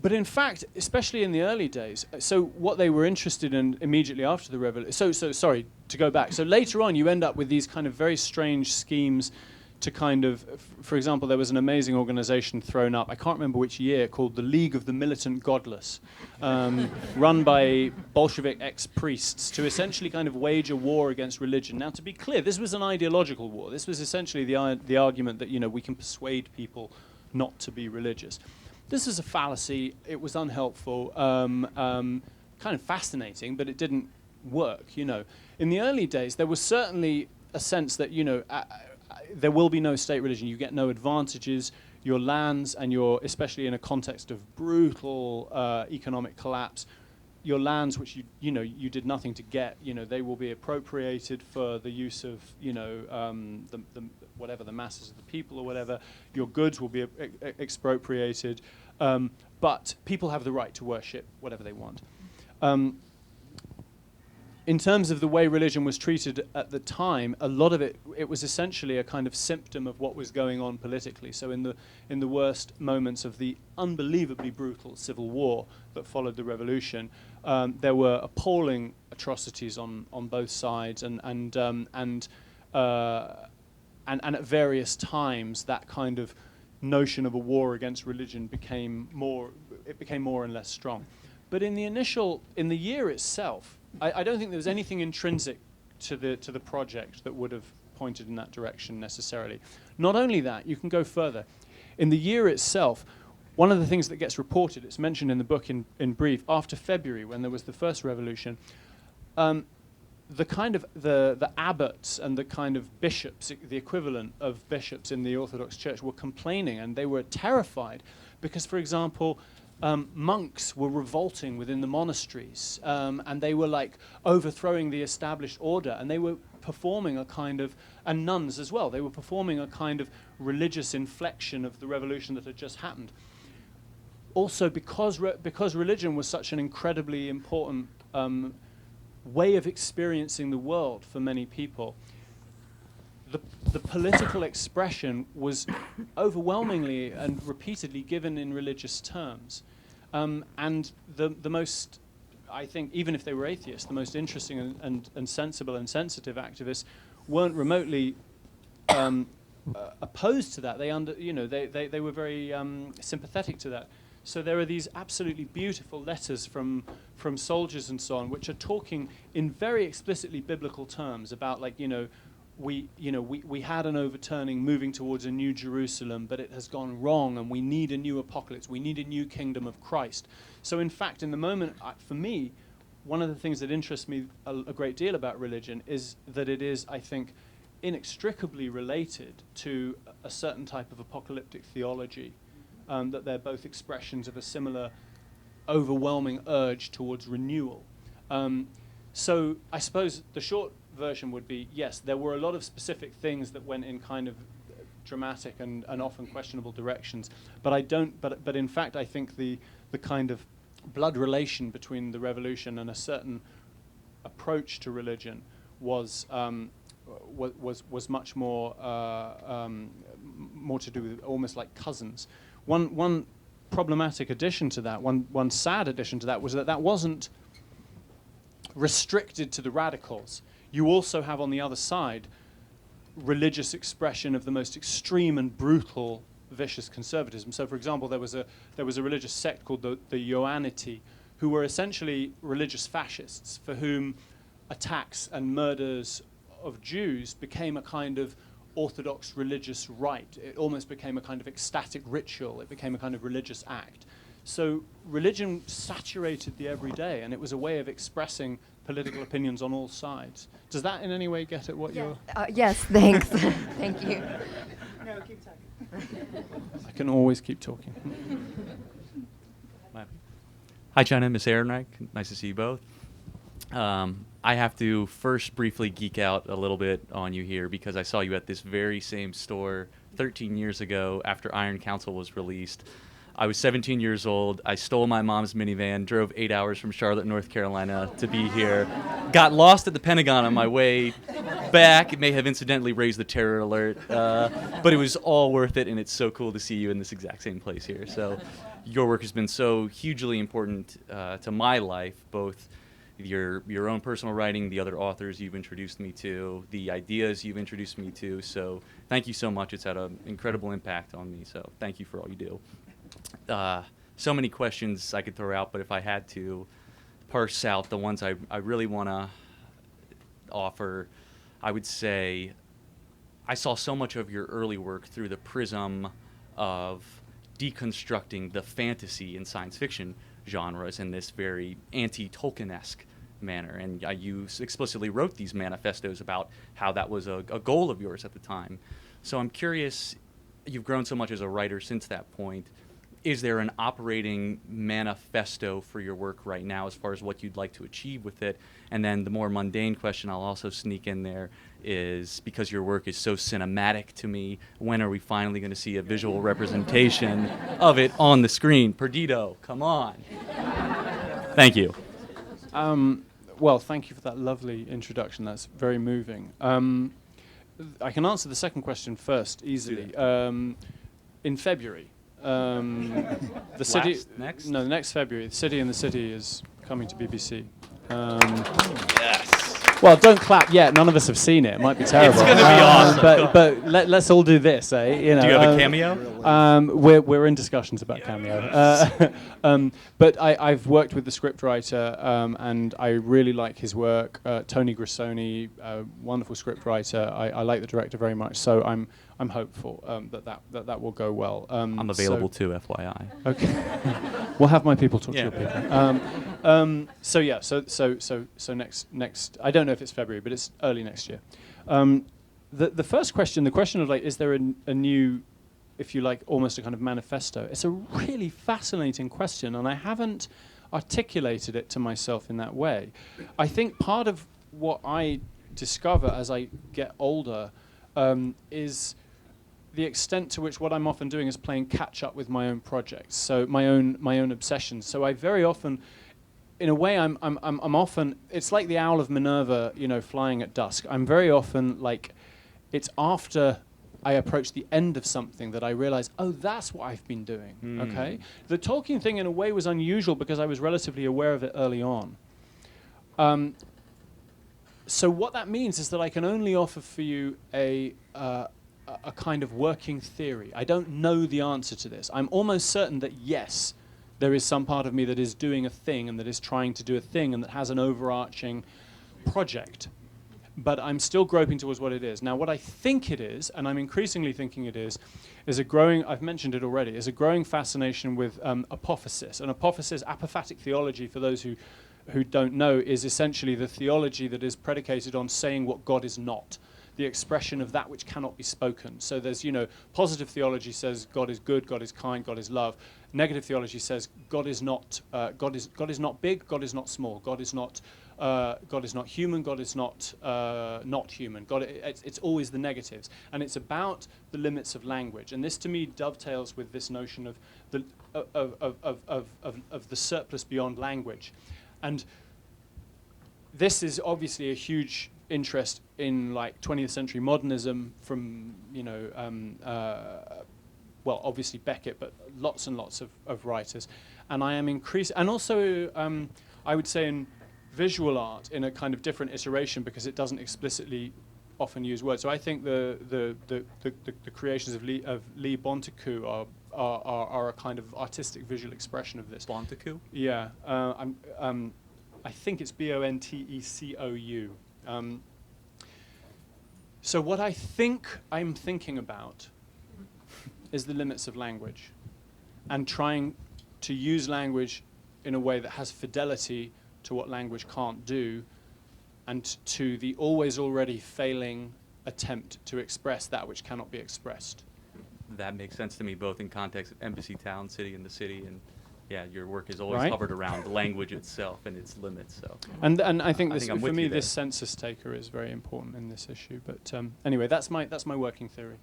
But in fact, especially in the early days, so what they were interested in immediately after the revolution, so sorry, to go back. So later on, you end up with these kind of very strange schemes to kind of, for example, there was an amazing organization thrown up, I can't remember which year, called the League of the Militant Godless, run by Bolshevik ex-priests to essentially kind of wage a war against religion. Now, to be clear, this was an ideological war. This was essentially the argument that, we can persuade people not to be religious. This is a fallacy. It was unhelpful, kind of fascinating, but it didn't work, In the early days, there was certainly a sense that, there will be no state religion. You get no advantages. Your lands, and especially in a context of brutal economic collapse, your lands, which you did nothing to get, they will be appropriated for the use of, whatever the masses of the people or whatever. Your goods will be expropriated, but people have the right to worship whatever they want. In terms of the way religion was treated at the time, a lot of it was essentially a kind of symptom of what was going on politically. So in the worst moments of the unbelievably brutal civil war that followed the revolution, there were appalling atrocities on both sides, and at various times that kind of notion of a war against religion became more and less strong. But in the year itself, I don't think there was anything intrinsic to the project that would have pointed in that direction necessarily. Not only that, you can go further. In the year itself, one of the things that gets reported, it's mentioned in the book in brief, after February, when there was the first revolution, the kind of the abbots and the kind of bishops, the equivalent of bishops in the Orthodox Church, were complaining, and they were terrified because, for example, monks were revolting within the monasteries, and they were like overthrowing the established order, and they were performing a kind of, and nuns as well, they were performing a kind of religious inflection of the revolution that had just happened. Also, because religion was such an incredibly important way of experiencing the world for many people, the political expression was overwhelmingly and repeatedly given in religious terms. And the most, I think, even if they were atheists, the most interesting and sensible and sensitive activists weren't remotely opposed to that. They were very sympathetic to that. So there are these absolutely beautiful letters from soldiers and so on, which are talking in very explicitly biblical terms about, like, we had an overturning moving towards a new Jerusalem, but it has gone wrong, and we need a new apocalypse. We need a new kingdom of Christ. So in fact, in the moment, for me, one of the things that interests me a great deal about religion is that it is, I think, inextricably related to a certain type of apocalyptic theology, that they're both expressions of a similar overwhelming urge towards renewal. So I suppose the short version would be, yes, there were a lot of specific things that went in kind of dramatic and often questionable directions, but in fact I think the kind of blood relation between the revolution and a certain approach to religion was much more more to do with almost like cousins. One problematic addition to that, one sad addition to that, was that wasn't restricted to the radicals. You also have on the other side religious expression of the most extreme and brutal, vicious conservatism. So, for example, there was a religious sect called the Ioanniti, who were essentially religious fascists, for whom attacks and murders of Jews became a kind of orthodox religious rite. It almost became a kind of ecstatic ritual. It became a kind of religious act. So religion saturated the everyday, and it was a way of expressing political opinions on all sides. Does that in any way get at what you're... Yes, thanks. Thank you. No, keep talking. I can always keep talking. Hi, China, Miss Ehrenreich. Nice to see you both. I have to first briefly geek out a little bit on you here because I saw you at this very same store 13 years ago after Iron Council was released. I was 17 years old. I stole my mom's minivan, drove 8 hours from Charlotte, North Carolina to be here, got lost at the Pentagon on my way back. It may have incidentally raised the terror alert, but it was all worth it, and it's so cool to see you in this exact same place here. So your work has been so hugely important to my life, both your own personal writing, the other authors you've introduced me to, the ideas you've introduced me to. So thank you so much. It's had an incredible impact on me. So thank you for all you do. So many questions I could throw out, but if I had to parse out the ones I really want to offer, I would say I saw so much of your early work through the prism of deconstructing the fantasy and science fiction genres in this very anti-Tolkien-esque manner. And you explicitly wrote these manifestos about how that was a goal of yours at the time. So I'm curious, you've grown so much as a writer since that point. Is there an operating manifesto for your work right now as far as what you'd like to achieve with it? And then the more mundane question I'll also sneak in there is, because your work is so cinematic to me, when are we finally going to see a visual representation of it on the screen? Perdido, come on. Thank you. Well, thank you for that lovely introduction. That's very moving. I can answer the second question first easily. In February. The city Next? No, next February. The City and the City is coming to BBC. Yes. Well, don't clap yet. None of us have seen it. It might be terrible. It's going to be awesome. But let's all do this, eh? You know. Do you have a cameo? We're in discussions about cameo. But I've worked with the scriptwriter, and I really like his work. Tony Grissoni, wonderful scriptwriter. I like the director very much. So I'm hopeful that will go well. I'm available too, FYI. Okay. We'll have my people talk to your people. So yeah. So next. I don't know if it's February, but it's early next year. The first question, the question of like, is there a new, if you like, almost a kind of manifesto? It's a really fascinating question, and I haven't articulated it to myself in that way. I think part of what I discover as I get older is the extent to which what I'm often doing is playing catch up with my own projects, so my own obsessions. So I very often, in a way, I'm often, it's like the owl of Minerva, you know, flying at dusk. I'm very often like, it's after I approach the end of something that I realize, oh, that's what I've been doing. Okay, the Tolkien thing in a way was unusual because I was relatively aware of it early on. So what that means is that I can only offer for you a kind of working theory. I don't know the answer to this. I'm almost certain that yes, there is some part of me that is doing a thing and that is trying to do a thing and that has an overarching project. But I'm still groping towards what it is. Now, what I think it is, and I'm increasingly thinking it is a growing, I've mentioned it already, is a growing fascination with apophasis. And apophasis, apophatic theology, for those who don't know, is essentially the theology that is predicated on saying what God is not, the expression of that which cannot be spoken. So there's, positive theology says God is good, God is kind, God is love. Negative theology says God is not big, God is not small, God is not human, God is not human. It's always the negatives, and it's about the limits of language. And this, to me, dovetails with this notion of the surplus beyond language. And this is obviously a huge interest in like 20th century modernism, from well, obviously Beckett, but lots and lots of writers. And I am and also I would say in visual art in a kind of different iteration, because it doesn't explicitly often use words. So I think the creations of Lee Bontekoe are a kind of artistic visual expression of this. Bontekoe? Yeah, I think it's Bontecoou. So what I think I'm thinking about is the limits of language, and trying to use language in a way that has fidelity to what language can't do, and to the always already failing attempt to express that which cannot be expressed. That makes sense to me, both in context of embassy town, city in the city, and yeah, your work is always Right. hovered around the language itself and its limits. So, And I think this, I'm for with me, you there. this census taker is very important in this issue. But anyway, that's my working theory.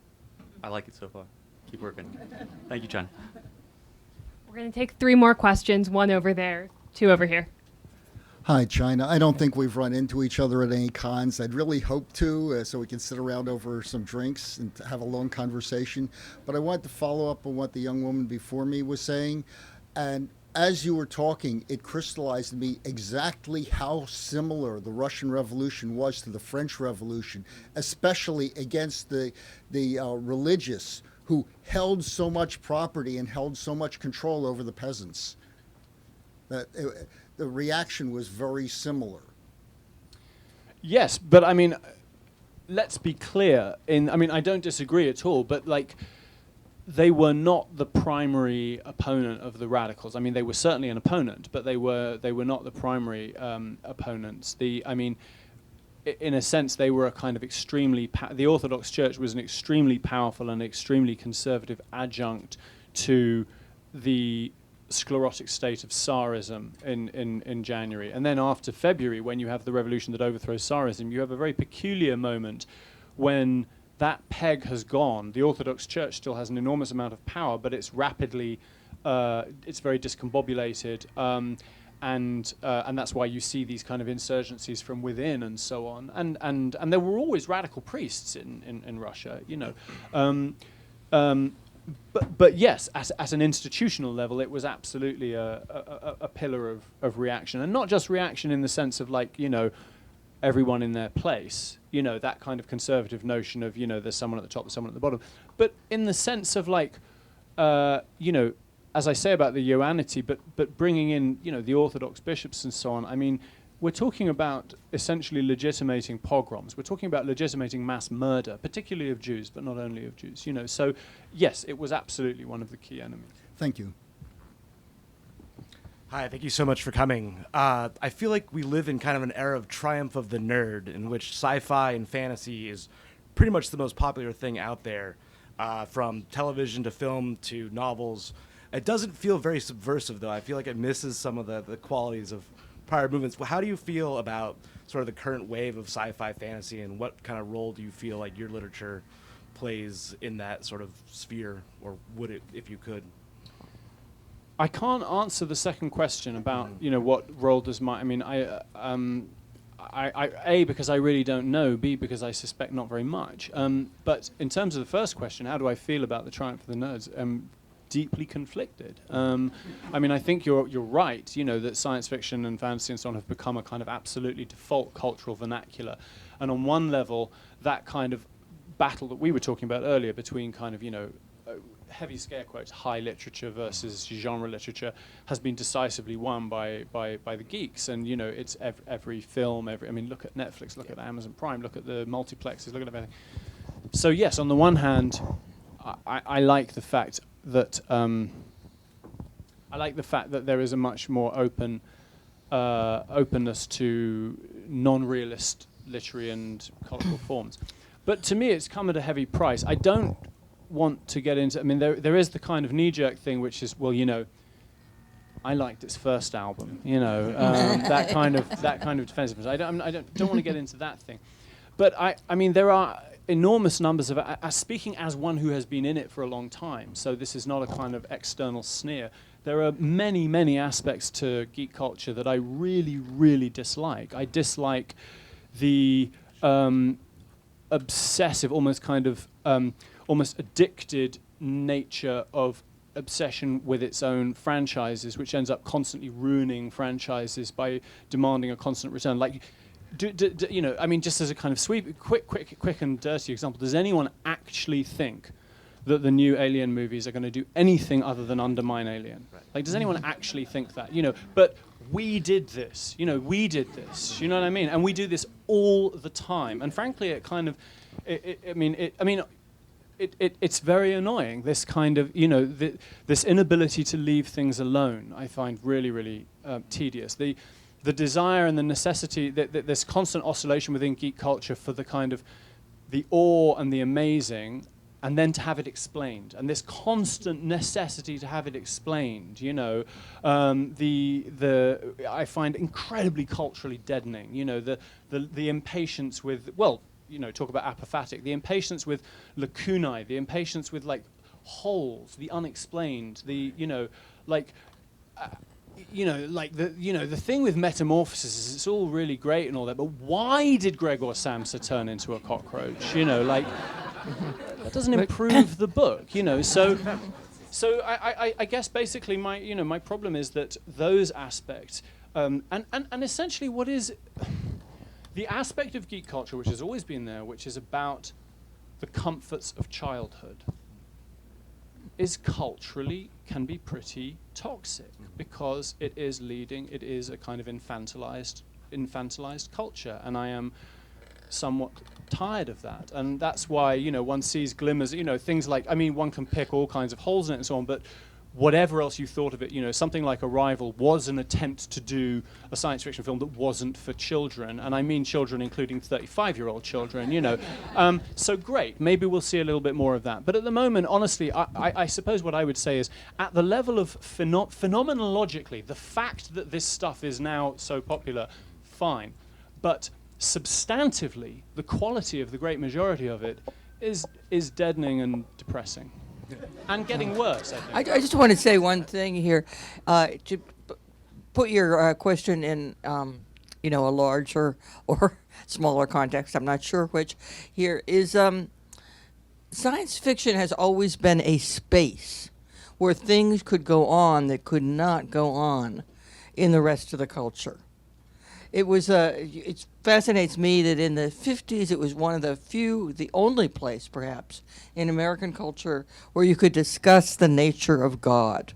I like it so far. Keep working. Thank you, John. We're going to take 3 more questions, 1 over there, 2 over here. Hi, China. I don't think we've run into each other at any cons. I'd really hope to, so we can sit around over some drinks and have a long conversation. But I wanted to follow up on what the young woman before me was saying. And as you were talking, it crystallized in me exactly how similar the Russian Revolution was to the French Revolution, especially against the religious who held so much property and held so much control over the peasants. The reaction was very similar. Yes, but I mean, let's be clear. I don't disagree at all. But like, they were not the primary opponent of the radicals. I mean, they were certainly an opponent, but they were not the primary opponents. In a sense, they were a kind of the Orthodox Church was an extremely powerful and extremely conservative adjunct to the sclerotic state of Tsarism in January. And then after February, when you have the revolution that overthrows Tsarism, you have a very peculiar moment when that peg has gone. The Orthodox Church still has an enormous amount of power, but it's rapidly, it's very discombobulated. And that's why you see these kind of insurgencies from within and so on. And there were always radical priests in Russia, you know. But yes, at an institutional level, it was absolutely a pillar of reaction. And not just reaction in the sense of, like, you know, everyone in their place, you know, that kind of conservative notion of, you know, there's someone at the top, there's someone at the bottom. But in the sense of, like, you know, as I say about the Ioannity, but bringing in, you know, the Orthodox bishops and so on. I mean, we're talking about essentially legitimating pogroms. We're talking about legitimating mass murder, particularly of Jews, but not only of Jews. You know, so yes, it was absolutely one of the key enemies. Thank you. Hi, thank you so much for coming. I feel like we live in kind of an era of triumph of the nerd, in which sci-fi and fantasy is pretty much the most popular thing out there, from television to film to novels. It doesn't feel very subversive, though. I feel like it misses some of the qualities of prior movements. Well, how do you feel about sort of the current wave of sci-fi fantasy, and what kind of role do you feel like your literature plays in that sort of sphere, or would it, if you could? I can't answer the second question about, you know, what role does my... I mean, A, because I really don't know, B, because I suspect not very much. But in terms of the first question, how do I feel about the triumph of the nerds? Deeply conflicted. I mean, I think you're right, you know, that science fiction and fantasy and so on have become a kind of absolutely default cultural vernacular. And on one level, that kind of battle that we were talking about earlier between kind of, you know, heavy scare quotes, high literature versus genre literature, has been decisively won by the geeks. And, you know, it's every film, I mean, look at Netflix, look at Amazon Prime, look at the multiplexes, look at everything. So yes, on the one hand, I like the fact that there is a much more openness to non-realist literary and cultural forms. But to me, it's come at a heavy price. I don't want to get into... I mean, there is the kind of knee-jerk thing, which is, well, you know, I liked its first album, you know, that kind of defensiveness. I don't want to get into that thing. But I mean, there are enormous numbers of, speaking as one who has been in it for a long time, so this is not a kind of external sneer, there are many, many aspects to geek culture that I really, really dislike. I dislike the obsessive, almost kind of, almost addicted nature of obsession with its own franchises, which ends up constantly ruining franchises by demanding a constant return. Like, you know, I mean, just as a kind of quick and dirty example, does anyone actually think that the new Alien movies are going to do anything other than undermine Alien? Right. Like, does anyone actually think that? You know, but we did this. You know, we did this. You know what I mean? And we do this all the time. And frankly, it kind of, it's very annoying. This kind of, you know, this inability to leave things alone, I find really, really tedious. The desire and the necessity, this constant oscillation within geek culture for the kind of the awe and the amazing, and then to have it explained, and this constant necessity to have it explained, you know, I find incredibly culturally deadening. You know, the impatience with, well, you know, talk about apophatic, the impatience with lacunae, the impatience with like holes, the unexplained, the, you know, like. The thing with Metamorphosis is it's all really great and all that, but why did Gregor Samsa turn into a cockroach? You know, like that doesn't improve the book. You know, so I guess basically my problem is that those aspects and essentially what is the aspect of geek culture which has always been there, which is about the comforts of childhood, is culturally can be pretty toxic because it is a kind of infantilized culture, and I am somewhat tired of that. And that's why, you know, one sees glimmers, you know, things like, I mean, one can pick all kinds of holes in it and so on, but whatever else you thought of it, you know, something like Arrival was an attempt to do a science fiction film that wasn't for children, and I mean children including 35-year-old children, you know. So great, maybe we'll see a little bit more of that. But at the moment, honestly, I suppose what I would say is, at the level of phenomenologically, the fact that this stuff is now so popular, fine. But substantively, the quality of the great majority of it is deadening and depressing. And getting worse, I think. I just want to say one thing here. To put your question in, you know, a larger or smaller context, I'm not sure which, here is science fiction has always been a space where things could go on that could not go on in the rest of the culture. It was it fascinates me that in the 50s it was one of the only place perhaps in American culture where you could discuss the nature of God,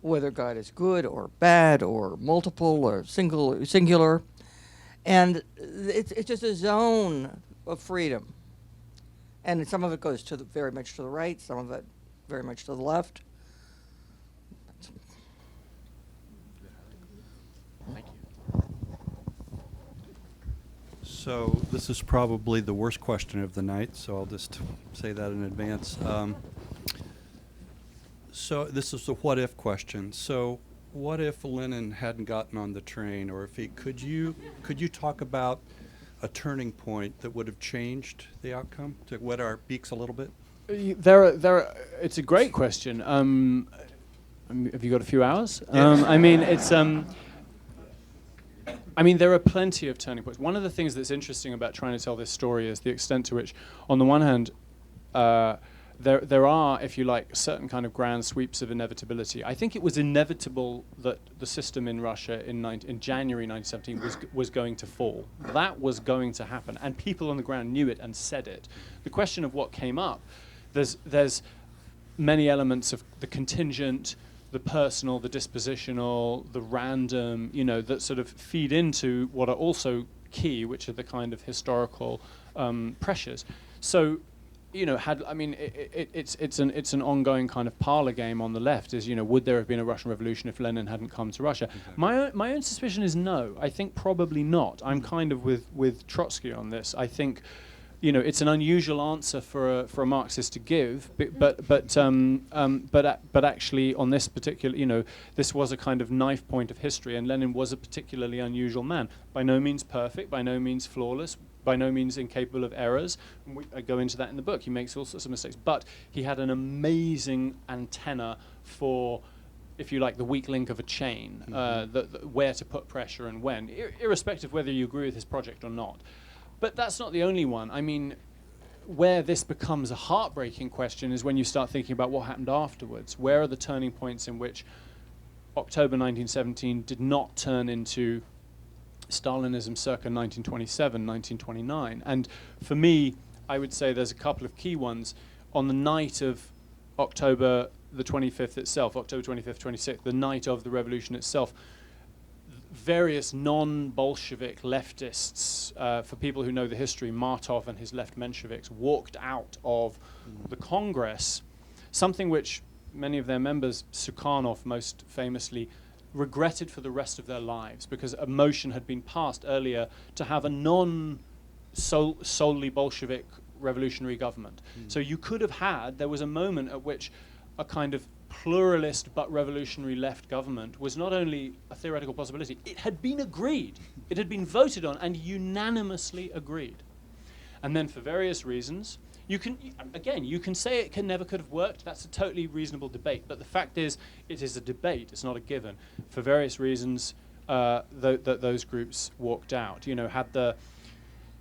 whether God is good or bad or multiple or singular, and it's just a zone of freedom, and some of it goes to very much to the right, some of it very much to the left. So this is probably the worst question of the night, so I'll just say that in advance. So this is the what if question. So what if Lenin hadn't gotten on the train, or if he could you talk about a turning point that would have changed the outcome, to wet our beaks a little bit? It's a great question. Have you got a few hours? I mean, it's. I mean, there are plenty of turning points. One of the things that's interesting about trying to tell this story is the extent to which, on the one hand, there are, if you like, certain kind of grand sweeps of inevitability. I think it was inevitable that the system in Russia in January 1917 was going to fall. That was going to happen, and people on the ground knew it and said it. The question of what came up, there's many elements of the contingent, the personal, the dispositional, the random, you know, that sort of feed into what are also key, which are the kind of historical pressures. So, you know, it's an ongoing kind of parlor game on the left. Is, you know, would there have been a Russian Revolution if Lenin hadn't come to Russia? Okay. My own suspicion is no. I think probably not. I'm kind of with Trotsky on this. I think, you know, it's an unusual answer for a Marxist to give, but actually on this particular, you know, this was a kind of knife point of history, and Lenin was a particularly unusual man. By no means perfect, by no means flawless, by no means incapable of errors. I go into that in the book. He makes all sorts of mistakes, but he had an amazing antenna for, if you like, the weak link of a chain, where to put pressure and when, irrespective of whether you agree with his project or not. But that's not the only one. I mean, where this becomes a heartbreaking question is when you start thinking about what happened afterwards. Where are the turning points in which October 1917 did not turn into Stalinism circa 1927, 1929? And for me, I would say there's a couple of key ones. On the night of October the 25th itself, October 25th, 26th, the night of the revolution itself, various non-Bolshevik leftists, for people who know the history, Martov and his left Mensheviks walked out of the Congress, something which many of their members, Sukhanov most famously, regretted for the rest of their lives, because a motion had been passed earlier to have a solely Bolshevik revolutionary government. So you could have had, there was a moment at which a kind of pluralist but revolutionary left government was not only a theoretical possibility, it had been agreed. It had been voted on and unanimously agreed. And then for various reasons, you can say it never could have worked. That's a totally reasonable debate. But the fact is, it is a debate. It's not a given. For various reasons, those groups walked out. You know, had the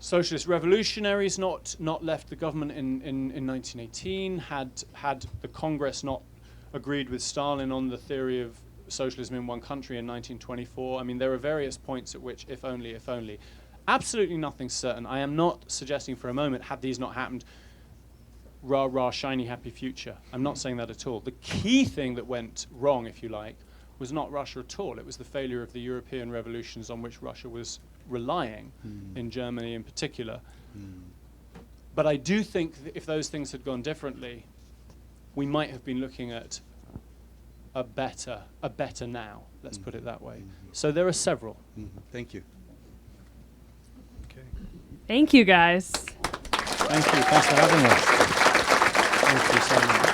Socialist revolutionaries not left the government in 1918, had the Congress not agreed with Stalin on the theory of socialism in one country in 1924. I mean, there are various points at which, if only, absolutely nothing's certain. I am not suggesting for a moment, had these not happened, rah, rah, shiny, happy future. I'm not saying that at all. The key thing that went wrong, if you like, was not Russia at all. It was the failure of the European revolutions on which Russia was relying, in Germany in particular. But I do think that if those things had gone differently, we might have been looking at a better now, let's put it that way. So there are several. Thank you. Okay. Thank you, guys. Thank you. Thanks for having us. Thank you so much.